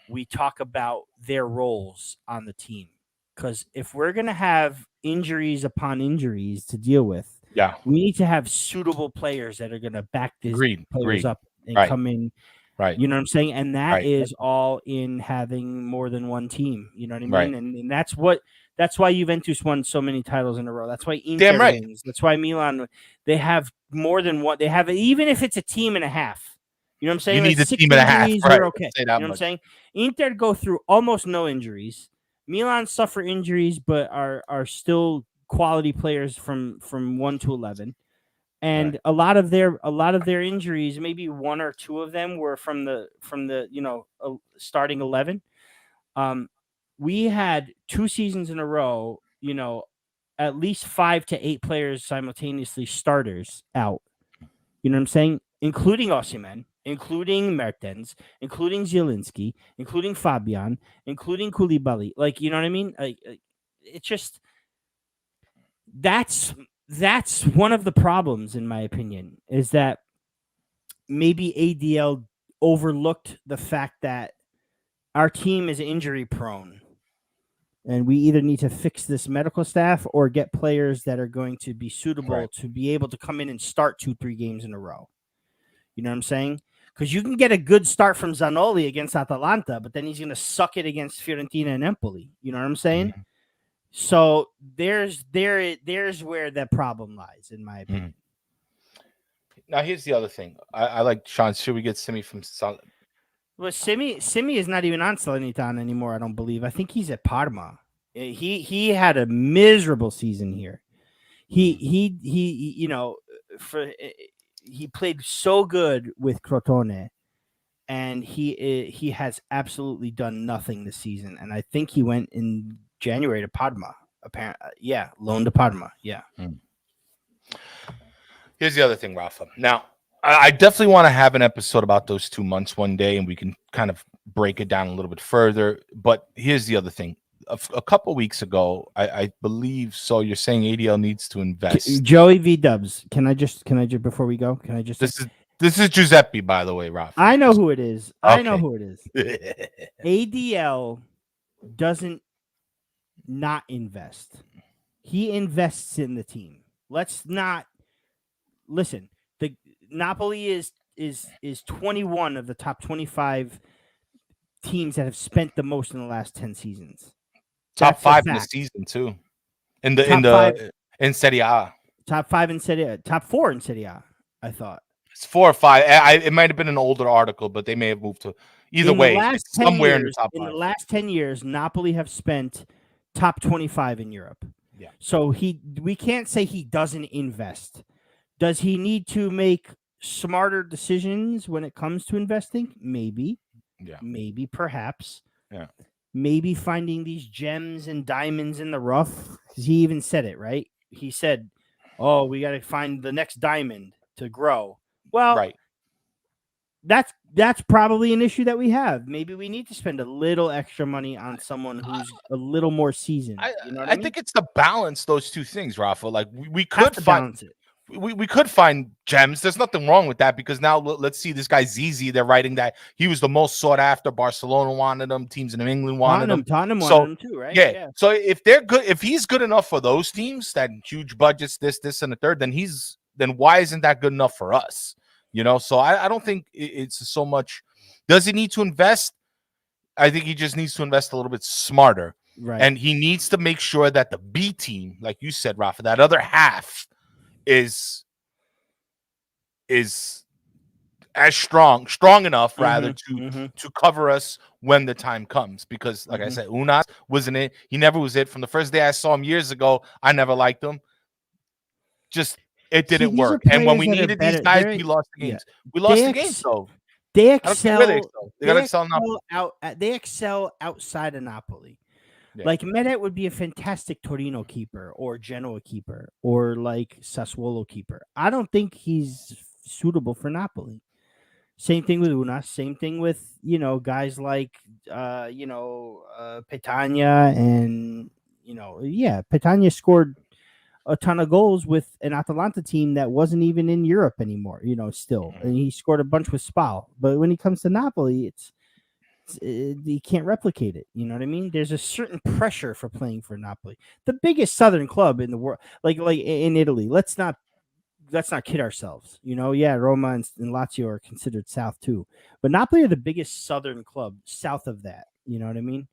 we talk about their roles on the team. Because if we're gonna have injuries upon injuries to deal with, we need to have suitable players that are gonna back these players up and come in. Right. You know what I'm saying? And that is all in having more than one team. You know what I mean? Right. And that's why Juventus won so many titles in a row. That's why Inter wins. That's why Milan, they have more than one. They have, even if it's a team and a half. You know what I'm saying? You need like a team and a half. Right. You're okay. You know what I'm saying? Inter go through almost no injuries. Milan suffer injuries, but are still quality players from 1 to 11. And a lot of their injuries, maybe one or two of them were from the starting 11. We had 2 seasons in a row, at least 5 to 8 players simultaneously starters out. You know what I'm saying? Including Osimhen, including Mertens, including Zielinski, including Fabian, including Koulibaly. Like, you know what I mean? It's just that's one of the problems, in my opinion, is that maybe ADL overlooked the fact that our team is injury prone. And we either need to fix this medical staff or get players that are going to be suitable to be able to come in and start 2-3 games in a row. You know what I'm saying? Because you can get a good start from Zanoli against Atalanta, but then he's going to suck it against Fiorentina and Napoli. You know what I'm saying? Mm-hmm. So there's where that problem lies, in my opinion. Now, here's the other thing. I like, Sean, should we get Simi from Well, Simi is not even on Salernitana anymore, I don't believe. I think he's at Parma. He had a miserable season here. He played so good with Crotone, and he has absolutely done nothing this season. And I think he went in January to Parma. Apparently, loan to Parma. Yeah. Here's the other thing, Rafa. Now, I definitely want to have an episode about those 2 months one day, and we can kind of break it down a little bit further. But here's the other thing. A couple weeks ago, I believe, so you're saying ADL needs to invest. Joey V Dubs. Can I just before we go? Can I just? This is Giuseppe, by the way, Rafa. I know who it is. I know who it is. ADL doesn't not invest. He invests in the team. Let's not listen. The Napoli is 21 of the top 25 teams that have spent the most in the last 10 seasons. Top 5 in the season too. In Serie A. Top 5 in Serie A. Top 4 in Serie A, I thought. It's 4 or 5. It might have been an older article, but they may have moved to either way. Somewhere in the top 5. In the last 10 years, Napoli have spent top 25 in Europe. Yeah. So we can't say he doesn't invest. Does he need to make smarter decisions when it comes to investing? Maybe. Yeah. Maybe, perhaps. Yeah. Maybe finding these gems and diamonds in the rough. He even said it, right? He said, "Oh, we got to find the next diamond to grow." Well, right. That's probably an issue that we have. Maybe we need to spend a little extra money on someone who's a little more seasoned. You know what I mean? think it's to balance those two things, Rafa. Like we could balance it. We could find gems. There's nothing wrong with that, because now let's see this guy Zizi. They're writing that he was the most sought after. Barcelona wanted him. Teams in England wanted him. Tottenham wanted him too, right? Yeah. So if they're good, if he's good enough for those teams, that huge budgets, this and the third, then why isn't that good enough for us? You know. So I don't think it's so much. Does he need to invest? I think he just needs to invest a little bit smarter. Right. And he needs to make sure that the B team, like you said, Rafa, that other half is as strong enough rather to cover us when the time comes, because like I said, Unas wasn't it. He never was it. From the first day I saw him years ago, I never liked him. Just it didn't work. And when we needed these guys, we lost the games. We lost the games though. They excel. They excel outside of Napoli. Yeah. Like Meret would be a fantastic Torino keeper or Genoa keeper or like Sassuolo keeper. I don't think he's suitable for Napoli. Same thing with Unas. Same thing with guys like Petagna and Petagna scored a ton of goals with an Atalanta team that wasn't even in Europe anymore. Still, and he scored a bunch with Spal. But when he comes to Napoli, he can't replicate it. You know what I mean? There's a certain pressure for playing for Napoli, the biggest Southern club in the world, like in Italy. Let's not kid ourselves. Roma and Lazio are considered South too, but Napoli are the biggest Southern club south of that. You know what I mean?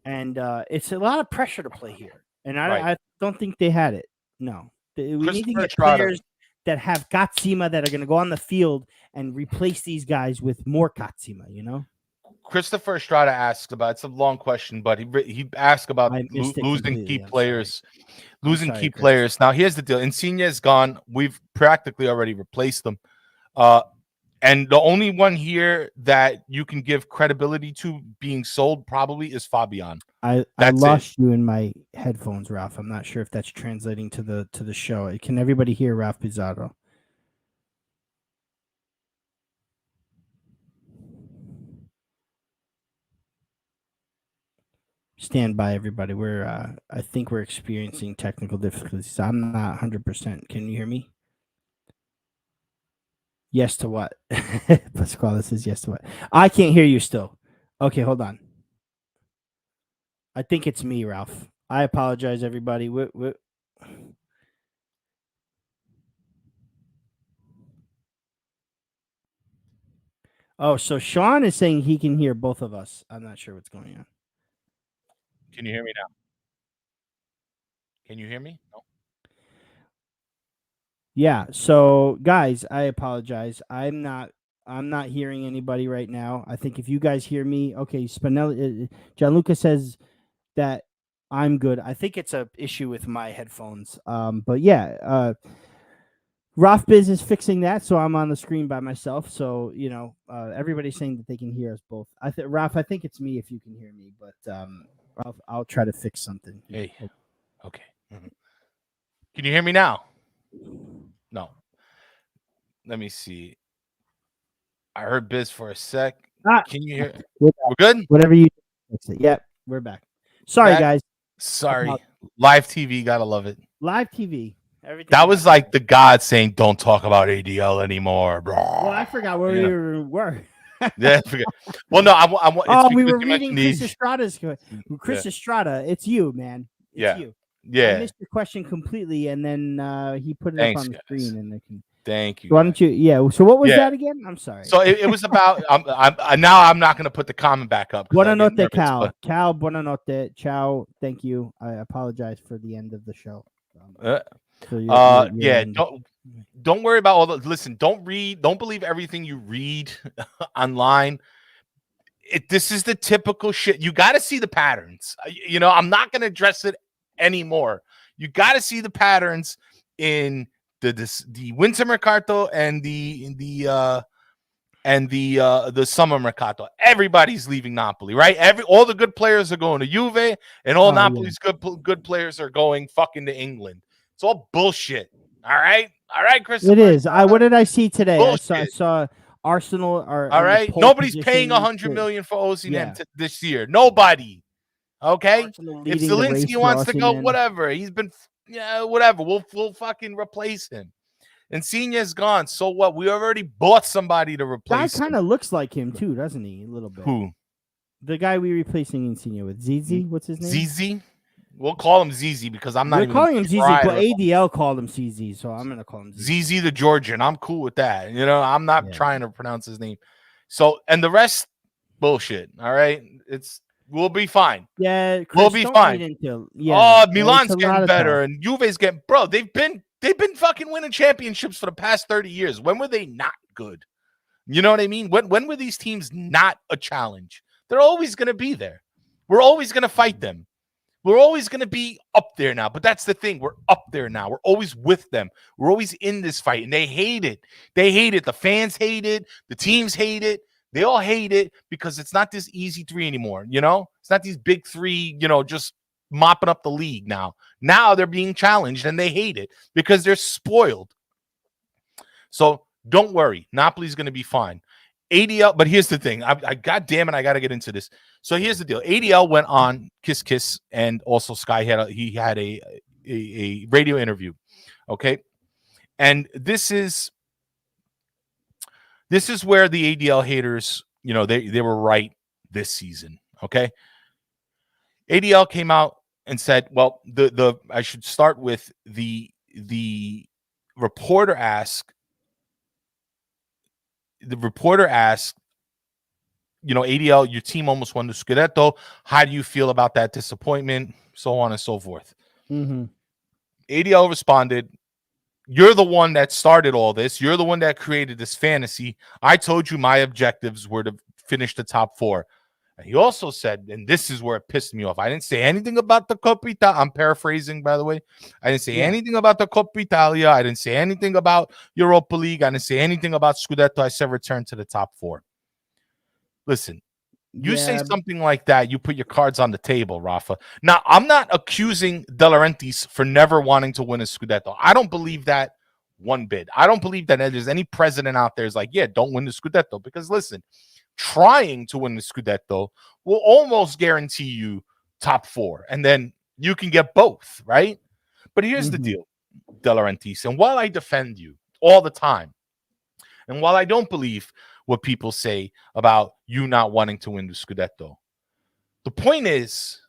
And it's a lot of pressure to play here, and I don't think they had it. No, we need to get players that have Katzima that are going to go on the field and replace these guys with more Katzima. Christopher Estrada asks about, it's a long question, but he asked about losing key players. Losing key players. Now, here's the deal. Insigne is gone. We've practically already replaced them. And the only one here that you can give credibility to being sold probably is Fabian. I lost you in my headphones, Ralph. I'm not sure if that's translating to the show. Can everybody hear Ralph Pizarro? Stand by, everybody. I think we're experiencing technical difficulties. I'm not 100%. Can you hear me? Yes to what? Pasquale says yes to what? I can't hear you still. Okay, hold on. I think it's me, Ralph. I apologize, everybody. Oh, so Sean is saying he can hear both of us. I'm not sure what's going on. Can you hear me now? Can you hear me? No. Yeah. So, guys, I apologize. I'm not hearing anybody right now. I think if you guys hear me, okay. Spinelli, Gianluca says that I'm good. I think it's a issue with my headphones. But yeah, Ralph Biz is fixing that, so I'm on the screen by myself. So everybody's saying that they can hear us both. Ralph, I think it's me if you can hear me, but I'll try to fix something. Hey, okay. Mm-hmm. Can you hear me now? No. Let me see. I heard Biz for a sec. Can you hear? We're good? Whatever you fix it. Yep, we're back. Sorry, guys. Sorry. Live TV, gotta love it. Live TV. Everything. That was like the God saying, "Don't talk about ADL anymore, bro." Well, I forgot where we were. Yeah, I forget. Well, no, we were reading Chris Estrada's. Chris Estrada, it's you, man. It's you. Yeah. I missed your question completely, and then he put it up on the screen, and I can. Thank you. Why don't you? Yeah. So what was that again? I'm sorry. So it was about. Now I'm not going to put the comment back up. Buonanotte, Cal. Cal, buonanotte. Ciao. Thank you. I apologize for the end of the show. Yeah. Don't worry about all the. Listen. Don't believe everything you read online. This is the typical shit. You got to see the patterns. I'm not going to address it anymore. You got to see the patterns in the winter mercato and the summer mercato. Everybody's leaving Napoli, right? All the good players are going to Juve, and all Napoli's good players are going fucking to England. It's all bullshit. All right, Chris. It is. What did I see today? I saw Arsenal are all right. Nobody's paying $100 million for Osimhen this year. Nobody. Okay. If Zielinski wants to go, whatever. He's been. Yeah, whatever. We'll fucking replace him. Insigne is gone. So what? We already bought somebody to replace him. Guy kind of looks like him too, doesn't he? A little bit. Who? The guy we replacing Insigne with. Zizi? What's his name? Zizi? We'll call him Zizi because I'm not even calling him Zizi, but ADL called him Zizi, so I'm gonna call him Zizi the Georgian. I'm cool with that. I'm not trying to pronounce his name. So, and the rest, bullshit. All right, we'll be fine. Yeah, Chris, we'll be fine. Milan's getting better, and Juve's getting. Bro, they've been fucking winning championships for the past 30 years. When were they not good? You know what I mean? When were these teams not a challenge? They're always going to be there. We're always going to fight them. We're always going to be up there now. But that's the thing. We're up there now. We're always with them. We're always in this fight, and they hate it. They hate it. The fans hate it. The teams hate it. They all hate it because it's not this easy three anymore. It's not these big three, just mopping up the league now. Now they're being challenged and they hate it because they're spoiled. So don't worry. Napoli's going to be fine. ADL, but here's the thing. I God damn it, I got to get into this. So here's the deal. ADL went on Kiss Kiss, and also Sky had a radio interview. Okay, and this is where the ADL haters, they were right this season. Okay, ADL came out and said, well, I should start with the reporter asked. The reporter asked, ADL, your team almost won the Scudetto. How do you feel about that disappointment? So on and so forth. Mm-hmm. ADL responded, you're the one that started all this. You're the one that created this fantasy. I told you my objectives were to finish the top 4. And he also said, and this is where it pissed me off, I didn't say anything about the Coppa Italia. I'm paraphrasing, by the way. I didn't say anything about the Coppa Italia. I didn't say anything about Europa League. I didn't say anything about Scudetto. I said return to the top 4. Listen, you say something like that, you put your cards on the table, Rafa. Now, I'm not accusing De Laurentiis for never wanting to win a Scudetto. I don't believe that one bit. I don't believe that there's any president out there is like, yeah, don't win the Scudetto. Because listen, trying to win the Scudetto will almost guarantee you top 4. And then you can get both, right? But here's the deal, De Laurentiis. And while I defend you all the time, and while I don't believe what people say about you not wanting to win the Scudetto, the point is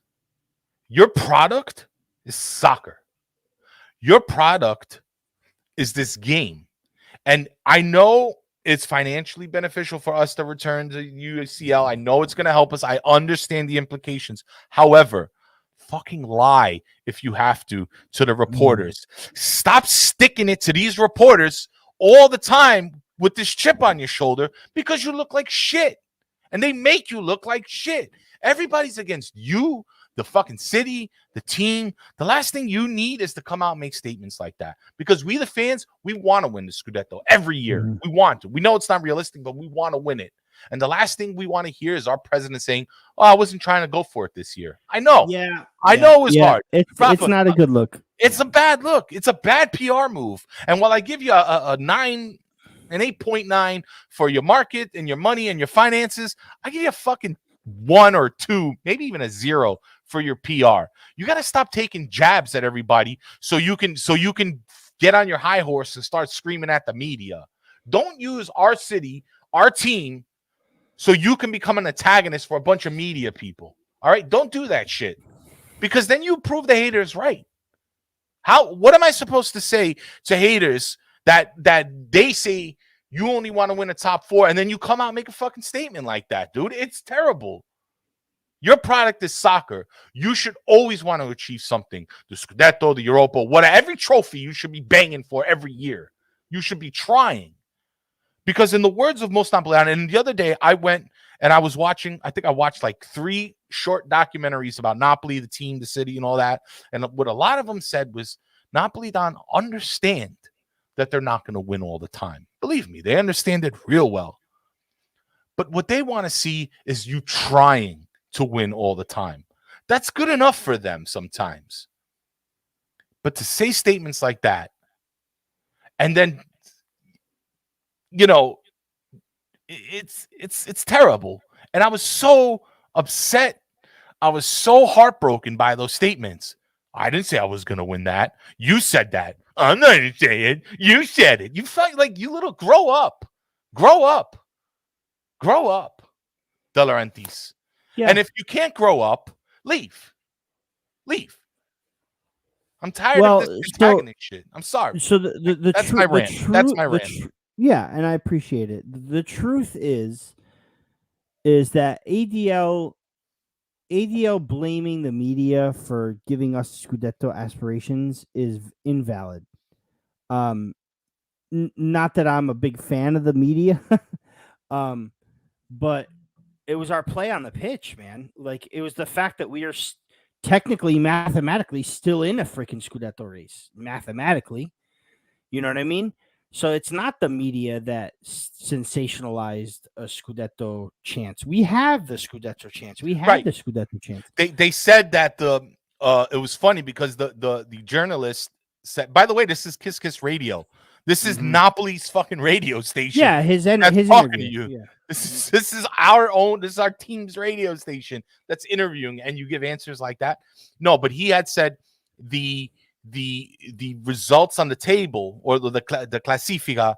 your product is soccer. Your product is this game. And I know it's financially beneficial for us to return to UCL. I know it's going to help us. I understand the implications. However, fucking lie if you have to the reporters. Stop sticking it to these reporters all the time with this chip on your shoulder because you look like shit. And they make you look like shit. Everybody's against you, the fucking city, the team. The last thing you need is to come out and make statements like that. Because we, the fans, we want to win the Scudetto every year. We want to. We know it's not realistic, but we want to win it. And the last thing we want to hear is our president saying, oh, I wasn't trying to go for it this year. I know. I know it was hard. It's not a good look. It's a bad look. It's a bad PR move. And while I give you an 8.9 for your market and your money and your finances, I give you a fucking 1 or 2, maybe even a 0 for your PR. You got to stop taking jabs at everybody so you can get on your high horse and start screaming at the media. Don't use our city, our team, so you can become an antagonist for a bunch of media people. All right? Don't do that shit. Because then you prove the haters right. What am I supposed to say to haters that they say you only want to win a top 4 and then you come out and make a fucking statement like that, dude? It's terrible. Your product is soccer. You should always want to achieve something. The Scudetto, the Europa, whatever. Every trophy you should be banging for every year. You should be trying. Because in the words of most Napolitano, and the other day I went and I was watching, I think I watched like 3 short documentaries about Napoli, the team, the city, and all that. And what a lot of them said was, Napolitano understand that they're not going to win all the time. Believe me, they understand it real well. But what they want to see is you trying to win all the time. That's good enough for them sometimes. But to say statements like that, and then, it's terrible. And I was so upset. I was so heartbroken by those statements. I didn't say I was going to win that. You said that. I'm not going to say it. You said it. You felt like you little grow up. Grow up. Grow up, De Laurentiis. Yeah. And if you can't grow up, leave. Leave. I'm tired of this antagonist shit. I'm sorry. So that's my rant. That's my rant. Yeah, and I appreciate it. The truth is that ADL blaming the media for giving us Scudetto aspirations is invalid. Not that I'm a big fan of the media, but it was our play on the pitch, man. Like, it was the fact that we are technically, mathematically, still in a freaking Scudetto race. Mathematically. You know what I mean? So it's not the media that sensationalized a Scudetto chance. We have the Scudetto chance. We had the Scudetto chance. They said that it was funny because the journalist said, by the way, this is Kiss Kiss Radio. This is Napoli's fucking radio station. Yeah, his talking interview. to you. Yeah. This is our own. This is our team's radio station that's interviewing, and you give answers like that. No, but he had said the results on the table or the classifica,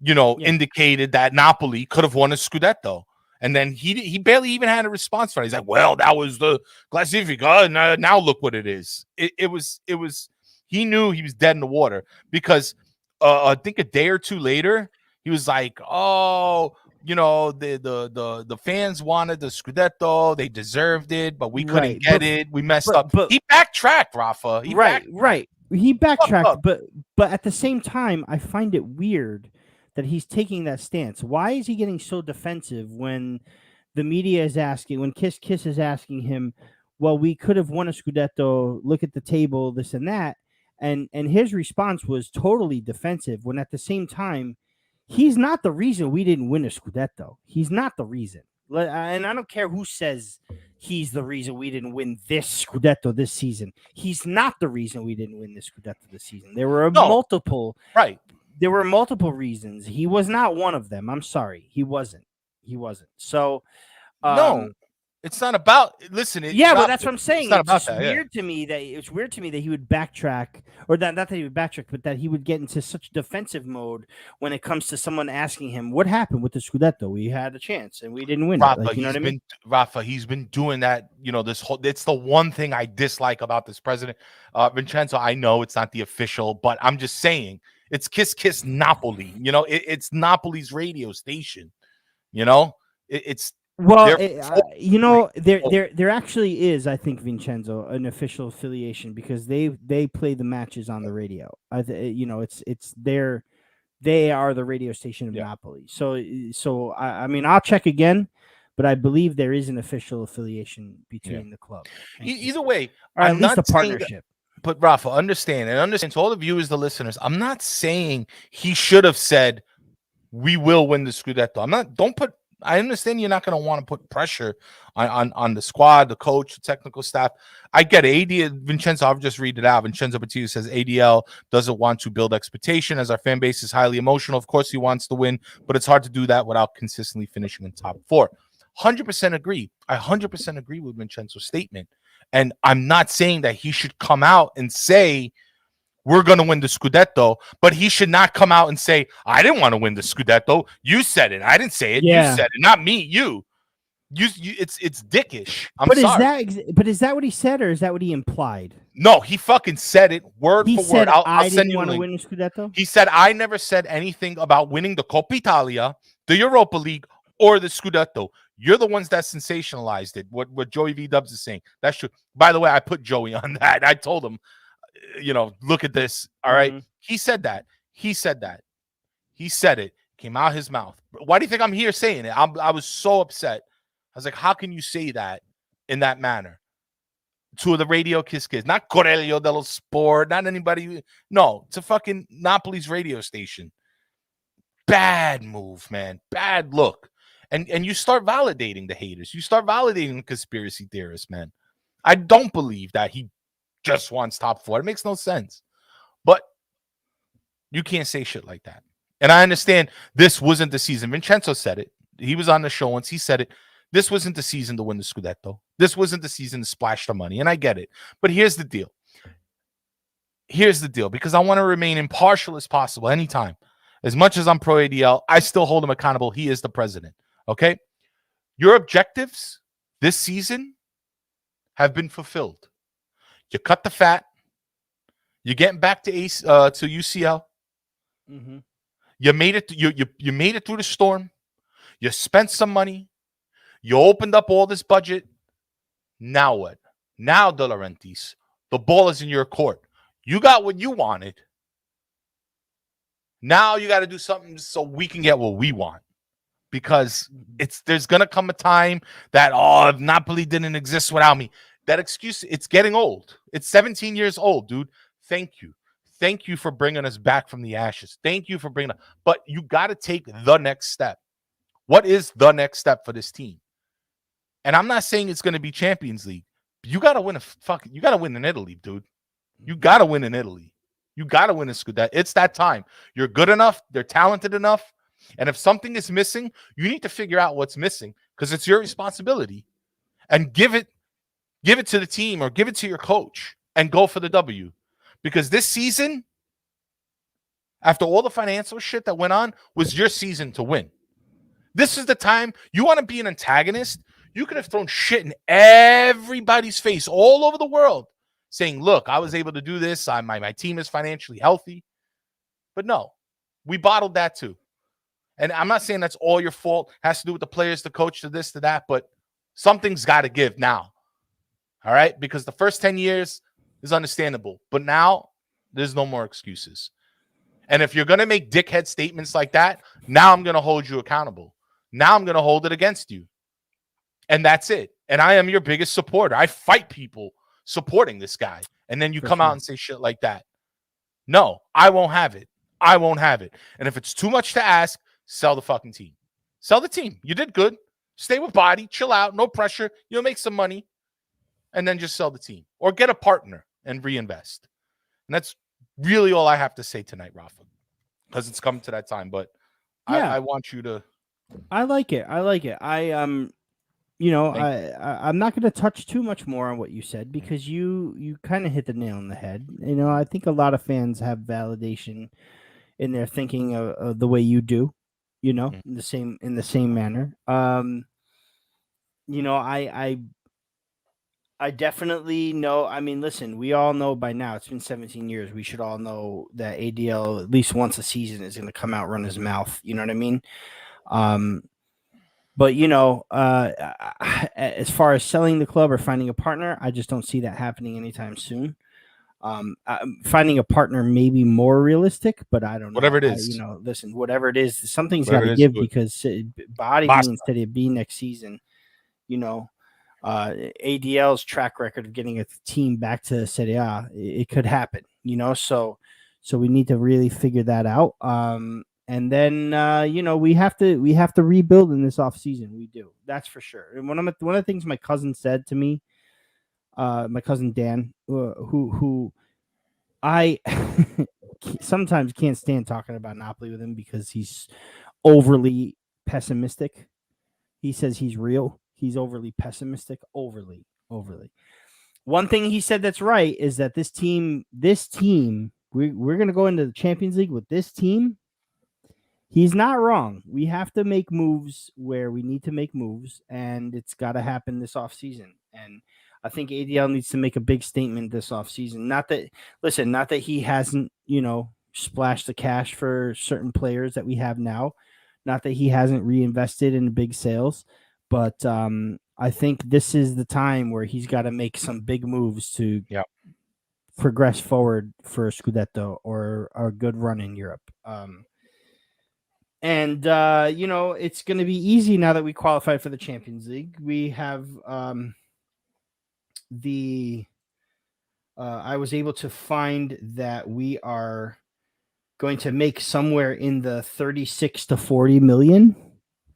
indicated that Napoli could have won a Scudetto. And then he barely even had a response for it. He's like, well, that was the classifica, and now look what it is. It was he knew he was dead in the water because I think a day or two later, he was like, oh, the fans wanted the Scudetto, they deserved it, but we couldn't get it. We messed up. But he backtracked, Rafa. Right. He backtracked, but at the same time, I find it weird that he's taking that stance. Why is he getting so defensive when the media is asking, when Kiss is asking him, well, we could have won a Scudetto, look at the table, this and that. And his response was totally defensive when at the same time, he's not the reason we didn't win a Scudetto. He's not the reason. And I don't care who says he's the reason we didn't win this Scudetto this season. He's not the reason we didn't win this Scudetto this season. There were multiple. Right. There were multiple reasons. He was not one of them. I'm sorry. He wasn't. So, no, it's not about. Listen. Well, that's what I'm saying. It's weird to me that he would backtrack, or not that he would backtrack, but that he would get into such defensive mode when it comes to someone asking him what happened with the Scudetto. We had a chance and we didn't win Rafa, it. Like, you know what I mean? Rafa, he's been doing that. This whole. It's the one thing I dislike about this president, Vincenzo. I know it's not the official, but I'm just saying. It's Kiss Napoli. It's Napoli's radio station. It's there actually is, I think, Vincenzo, an official affiliation because they play the matches on the radio. They are the radio station of Napoli. So I mean, I'll check again, but I believe there is an official affiliation between the club. Either way, or at least a partnership. But Rafa, understand to all the viewers, the listeners, I'm not saying he should have said we will win the Scudetto. I understand you're not going to want to put pressure on the squad, the coach, the technical staff. I get it. Vincenzo, I'll just read it out. Vincenzo Battista says ADL doesn't want to build expectation as our fan base is highly emotional. Of course, he wants to win, but it's hard to do that without consistently finishing in top 4. 100% agree. I 100% agree with Vincenzo's statement. And I'm not saying that he should come out and say, we're going to win the Scudetto, but he should not come out and say, I didn't want to win the Scudetto. You said it. I didn't say it. Yeah. You said it, not me. You it's dickish. I'm sorry. Is that what he said, or is that what he implied? No, he fucking said it word for word. I'll send you one. Win the Scudetto? He said, I never said anything about winning the Coppa Italia, the Europa League, or the Scudetto. You're the ones that sensationalized it. What Joey V Dubs is saying. That's true. By the way, I put Joey on that. I told him, look at this. All right. Mm-hmm. He said that. He said it. Came out his mouth. Why do you think I'm here saying it? I was so upset. I was like, how can you say that in that manner? To the radio Kiss, not Corelio dello Sport, not anybody. No, it's a fucking Napoli's radio station. Bad move, man. Bad look. And you start validating the haters. You start validating the conspiracy theorists, man. I don't believe that he just wants top 4. It makes no sense. But you can't say shit like that. And I understand this wasn't the season. Vincenzo said it. He was on the show once. He said it. This wasn't the season to win the Scudetto. This wasn't the season to splash the money. And I get it. But here's the deal. Because I want to remain impartial as possible anytime. As much as I'm pro ADL, I still hold him accountable. He is the president. Okay? Your objectives this season have been fulfilled. You cut the fat. You're getting back to UCL. Mm-hmm. You made it. You made it through the storm. You spent some money. You opened up all this budget. Now what? Now, De Laurentiis, the ball is in your court. You got what you wanted. Now you got to do something so we can get what we want. Because there's going to come a time that, if Napoli didn't exist without me. That excuse, it's getting old. It's 17 years old, dude. Thank you. Thank you for bringing us back from the ashes. Thank you for bringing us. But you got to take the next step. What is the next step for this team? And I'm not saying it's going to be Champions League. You got to win you got to win in Italy, dude. You got to win in Italy. You got to win a Scudetto. It's that time. You're good enough. They're talented enough. And if something is missing, you need to figure out what's missing because it's your responsibility. And give it to the team or give it to your coach and go for the W. Because this season, after all the financial shit that went on, was your season to win. This is the time you want to be an antagonist. You could have thrown shit in everybody's face all over the world saying, look, I was able to do this. My team is financially healthy. But no, we bottled that too. And I'm not saying that's all your fault. It has to do with the players, the coach, to this, to that. But something's got to give now. All right? Because the first 10 years is understandable. But now there's no more excuses. And if you're going to make dickhead statements like that, now I'm going to hold you accountable. Now I'm going to hold it against you. And that's it. And I am your biggest supporter. I fight people supporting this guy. And then you come out and say shit like that. No, I won't have it. I won't have it. And if it's too much to ask, sell the fucking team. Sell the team. You did good. Stay with Body. Chill out. No pressure. You'll make some money. And then just sell the team. Or get a partner and reinvest. And that's really all I have to say tonight, Rafa. Because it's coming to that time. But yeah. I want you to... I like it. I'm not going to touch too much more on what you said because you kind of hit the nail on the head. I think a lot of fans have validation in their thinking of the way you do, in the same manner. I definitely know. I mean, listen, we all know by now, it's been 17 years. We should all know that ADL at least once a season is going to come out, run his mouth. You know what I mean? But as far as selling the club or finding a partner, I just don't see that happening anytime soon. Finding a partner may be more realistic, but I don't know. Whatever it is, listen, whatever it is, something's got to give because Body means that it be next season. ADL's track record of getting a team back to Serie A, it could happen. So we need to really figure that out. And then we have to rebuild in this offseason. We do. That's for sure. And one of the things my cousin said to me, my cousin Dan, who I sometimes can't stand talking about Napoli with him because he's overly pessimistic. He says he's real. He's overly pessimistic. Overly. One thing he said that's right is that this team, we're going to go into the Champions League with this team. He's not wrong. We have to make moves where we need to make moves, and it's got to happen this offseason. And I think ADL needs to make a big statement this offseason. Not that he hasn't, splashed the cash for certain players that we have now. Not that he hasn't reinvested in big sales. But I think this is the time where he's got to make some big moves to progress forward for a Scudetto or a good run in Europe. And it's going to be easy now that we qualified for the Champions League. We have I was able to find that we are going to make somewhere in the 36 to 40 million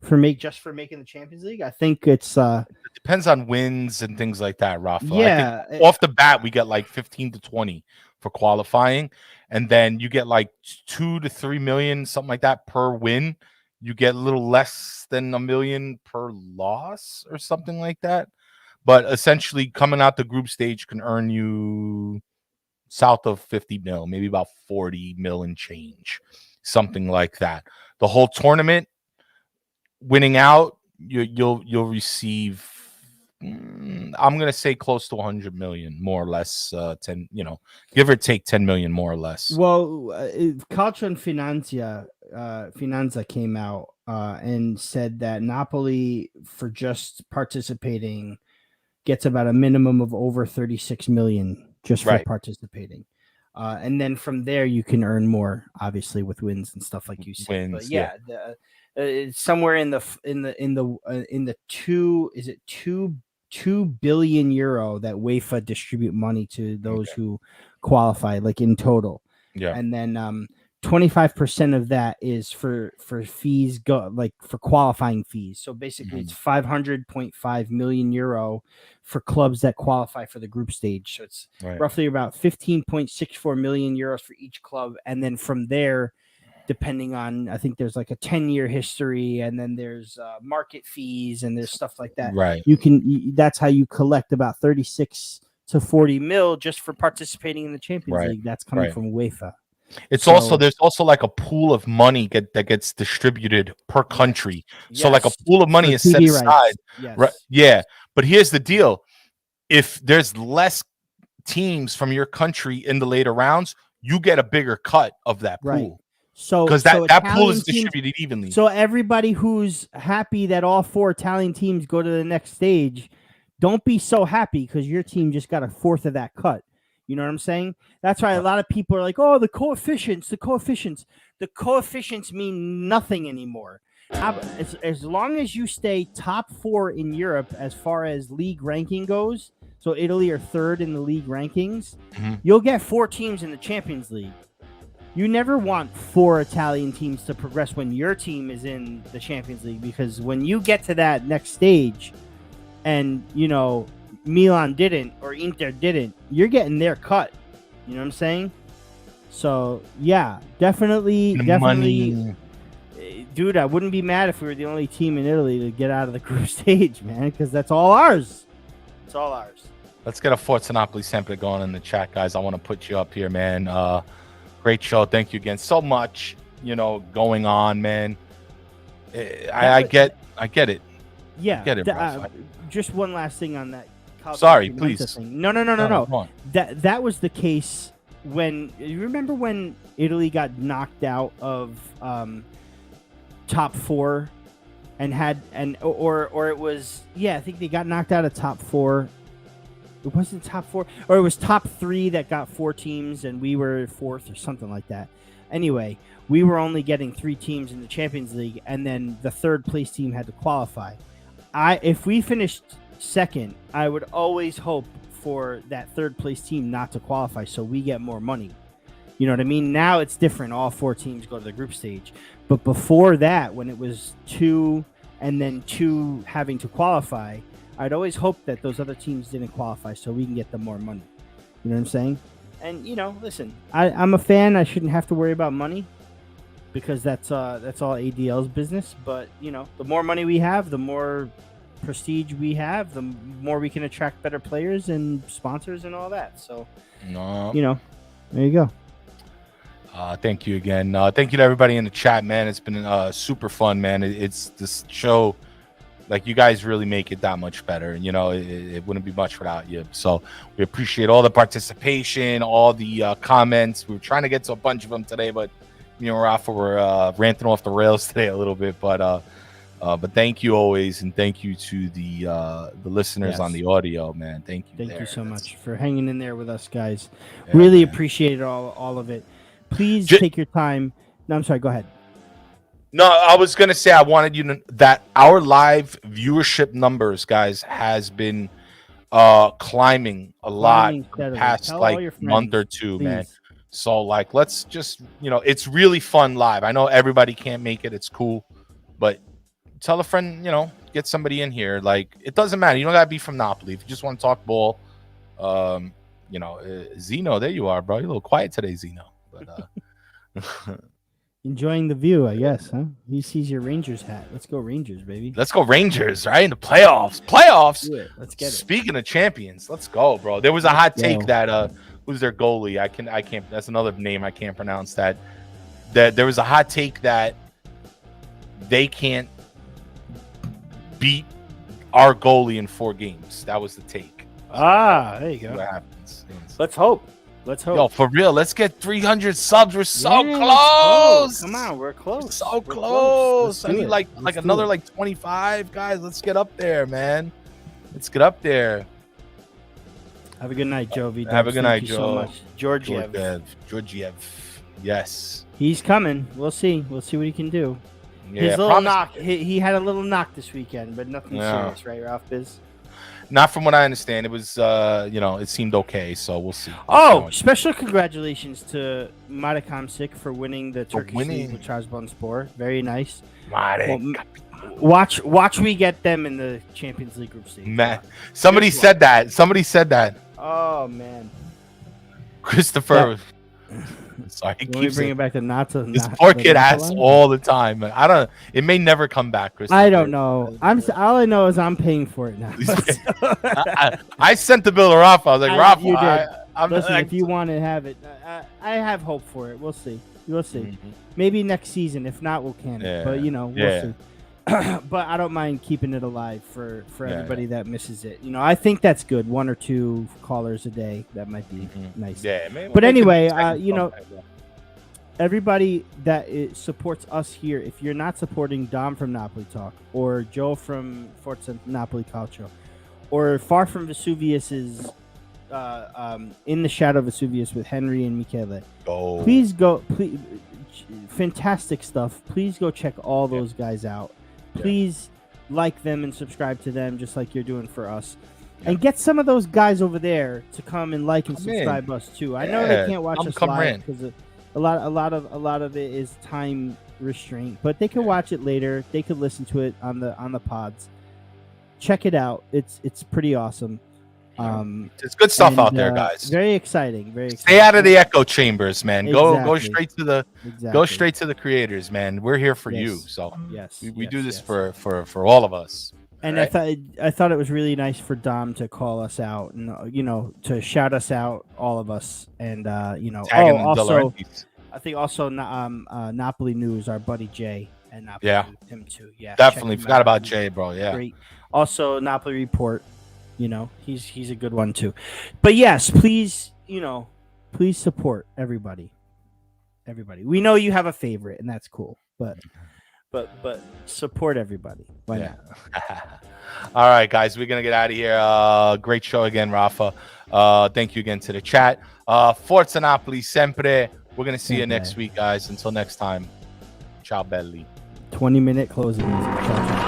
for making the Champions League. I think it's it depends on wins and things like that, Rafa. Yeah, I think off the bat we get like 15 to 20 for qualifying, and then you get like 2 to 3 million, something like that per win. You get a little less than $1 million per loss or something like that. But essentially, coming out the group stage can earn you south of 50 mil, maybe about 40 mil and change, something like that. The whole tournament, winning out, you'll receive, I'm gonna say close to 100 million, more or less. 10, give or take 10 million, more or less. Well, Calcio and Finanza came out and said that Napoli, for just participating, gets about a minimum of over 36 million just for participating. And then from there you can earn more, obviously, with wins and stuff like you said. But it's somewhere in the 2 billion euro that UEFA distribute money to those who qualify, like in total. Yeah. And then 25% of that is for fees, for qualifying fees. So basically it's 500.5 million euro for clubs that qualify for the group stage. So it's roughly about 15.64 million euros for each club. And then from there, depending on, I think there's like a 10-year history, and then there's market fees, and there's stuff like that. Right. That's how you collect about 36 to 40 mil just for participating in the Champions League. That's coming from UEFA. There's also like a pool of money that gets distributed per country. So like a pool of money is set aside. Yes. Right? Yeah. But here's the deal. If there's less teams from your country in the later rounds, you get a bigger cut of that pool. Right. So because that pool is distributed evenly. So everybody who's happy that all 4 Italian teams go to the next stage, don't be so happy because your team just got a fourth of that cut. You know what I'm saying? That's why a lot of people are like, oh, the coefficients. The coefficients mean nothing anymore. As long as you stay top 4 in Europe as far as league ranking goes, so Italy are 3rd in the league rankings, you'll get 4 teams in the Champions League. You never want 4 Italian teams to progress when your team is in the Champions League, because when you get to that next stage and, Milan didn't or Inter didn't, you're getting their cut. You know what I'm saying? So, yeah, definitely. Money. Dude, I wouldn't be mad if we were the only team in Italy to get out of the group stage, man, because that's all ours. It's all ours. Let's get a Forza Napoli Sempre going in the chat, guys. I want to put you up here, man. Great show. Thank you again so much, going on, man. I get it. Yeah. Get it, bro. Just one last thing on that. Sorry, please. Thing. No. That was the case when you remember when Italy got knocked out of top 4 or it was I think they got knocked out of top 4. It wasn't top 4, or it was top 3 that got 4 teams, and we were 4th or something like that. Anyway, we were only getting 3 teams in the Champions League, and then the 3rd place team had to qualify. If we finished 2nd, I would always hope for that 3rd place team not to qualify so we get more money. You know what I mean? Now it's different. All 4 teams go to the group stage. But before that, when it was 2 and then 2 having to qualify, I'd always hope that those other teams didn't qualify so we can get them more money. You know what I'm saying? And, listen, I'm a fan. I shouldn't have to worry about money because that's all ADL's business. But, the more money we have, the more prestige we have, the more we can attract better players and sponsors and all that. So, there you go. Thank you again. Thank you to everybody in the chat, man. It's been super fun, man. It's this show. Like, you guys really make it that much better. It wouldn't be much without you. So we appreciate all the participation, all the comments. We were trying to get to a bunch of them today, but Rafa, we're ranting off the rails today a little bit. But thank you always, and thank you to the listeners on the audio, man. Thank you. Thank you so much for hanging in there with us, guys. Really appreciate all of it. Please take your time. No, I'm sorry. Go ahead. No, I was going to say I wanted you to that our live viewership numbers, guys, has been climbing a lot the past month or two, please. Man. So let's just, it's really fun live. I know everybody can't make it. It's cool. But tell a friend, get somebody in here. It doesn't matter. You don't got to be from Napoli. If you just want to talk ball, Zeno, there you are, bro. You're a little quiet today, Zeno. But enjoying the view, I guess, huh? He sees your Rangers hat. Let's go Rangers, baby. Let's go Rangers, right? In the playoffs. Let's get it. Speaking of champions, let's go, bro. There was a hot take that who's their goalie? I can't that's another name I can't pronounce that there was a hot take that they can't beat our goalie in 4 games. That was the take. There you go. What happens? Let's hope. Yo, for real, let's get 300 subs. We're so close. Come on, we're close. We're so close. I need another 25 guys. Let's get up there, man. Let's get up there. Have a good night, Jovi. Have a good night, Joe. So much. Georgiev. Yes. He's coming. We'll see. We'll see what he can do. Yeah, his little knock. He had a little knock this weekend, but nothing serious, right, Ralph Biz? Not from what I understand. It was, it seemed okay. So we'll see. Oh, special congratulations to Marek Hamsik for winning the Turkish League with Trabzonspor. Very nice. Well, watch we get them in the Champions League group stage. Man, somebody said that. Oh man, Christopher. Sorry, let me bring it back to Nata. This poor kid asks all the time. It may never come back, Christopher. I don't know. All I know is I'm paying for it now. I sent the bill to Rafa. I was like, Rafa, you did. Listen, if you want to have it, I have hope for it. We'll see. We'll see. Mm-hmm. Maybe next season. If not, we'll can it. But we'll see. But I don't mind keeping it alive for everybody that misses it. I think that's good. 1 or 2 callers a day. That might be nice. Yeah. But anyway, everybody that supports us here, if you're not supporting Dom from Napoli Talk or Joe from Forza Napoli Calcio or Far from Vesuvius's In the Shadow of Vesuvius with Henry and Michele, please go. Please, fantastic stuff. Please go check all those guys out. Please like them and subscribe to them just like you're doing for us. And get some of those guys over there to come and like and subscribe us too. I know they can't watch us live because a lot of it is time restraint, but they can watch it later. They could listen to it on the pods. Check it out. It's pretty awesome. It's good stuff out there, guys. Very exciting. Stay out of the echo chambers, man. Go straight to the creators, man. We're here for you. So we do this for all of us. And right? I thought it was really nice for Dom to call us out and to shout us out, all of us, and also I think also Napoli News, our buddy Jay, and Napoli him too. Yeah, definitely forgot about Jay, bro. Yeah, great. Also Napoli Report. He's a good one too. But yes, please support everybody. We know you have a favorite, and that's cool. But support everybody. Why not? All right, guys, we're gonna get out of here. Great show again, Rafa. Thank you again to the chat. Forza Napoli sempre. We're gonna see you next week, guys. Until next time. Ciao belli. 20-minute closing music. Ciao, ciao.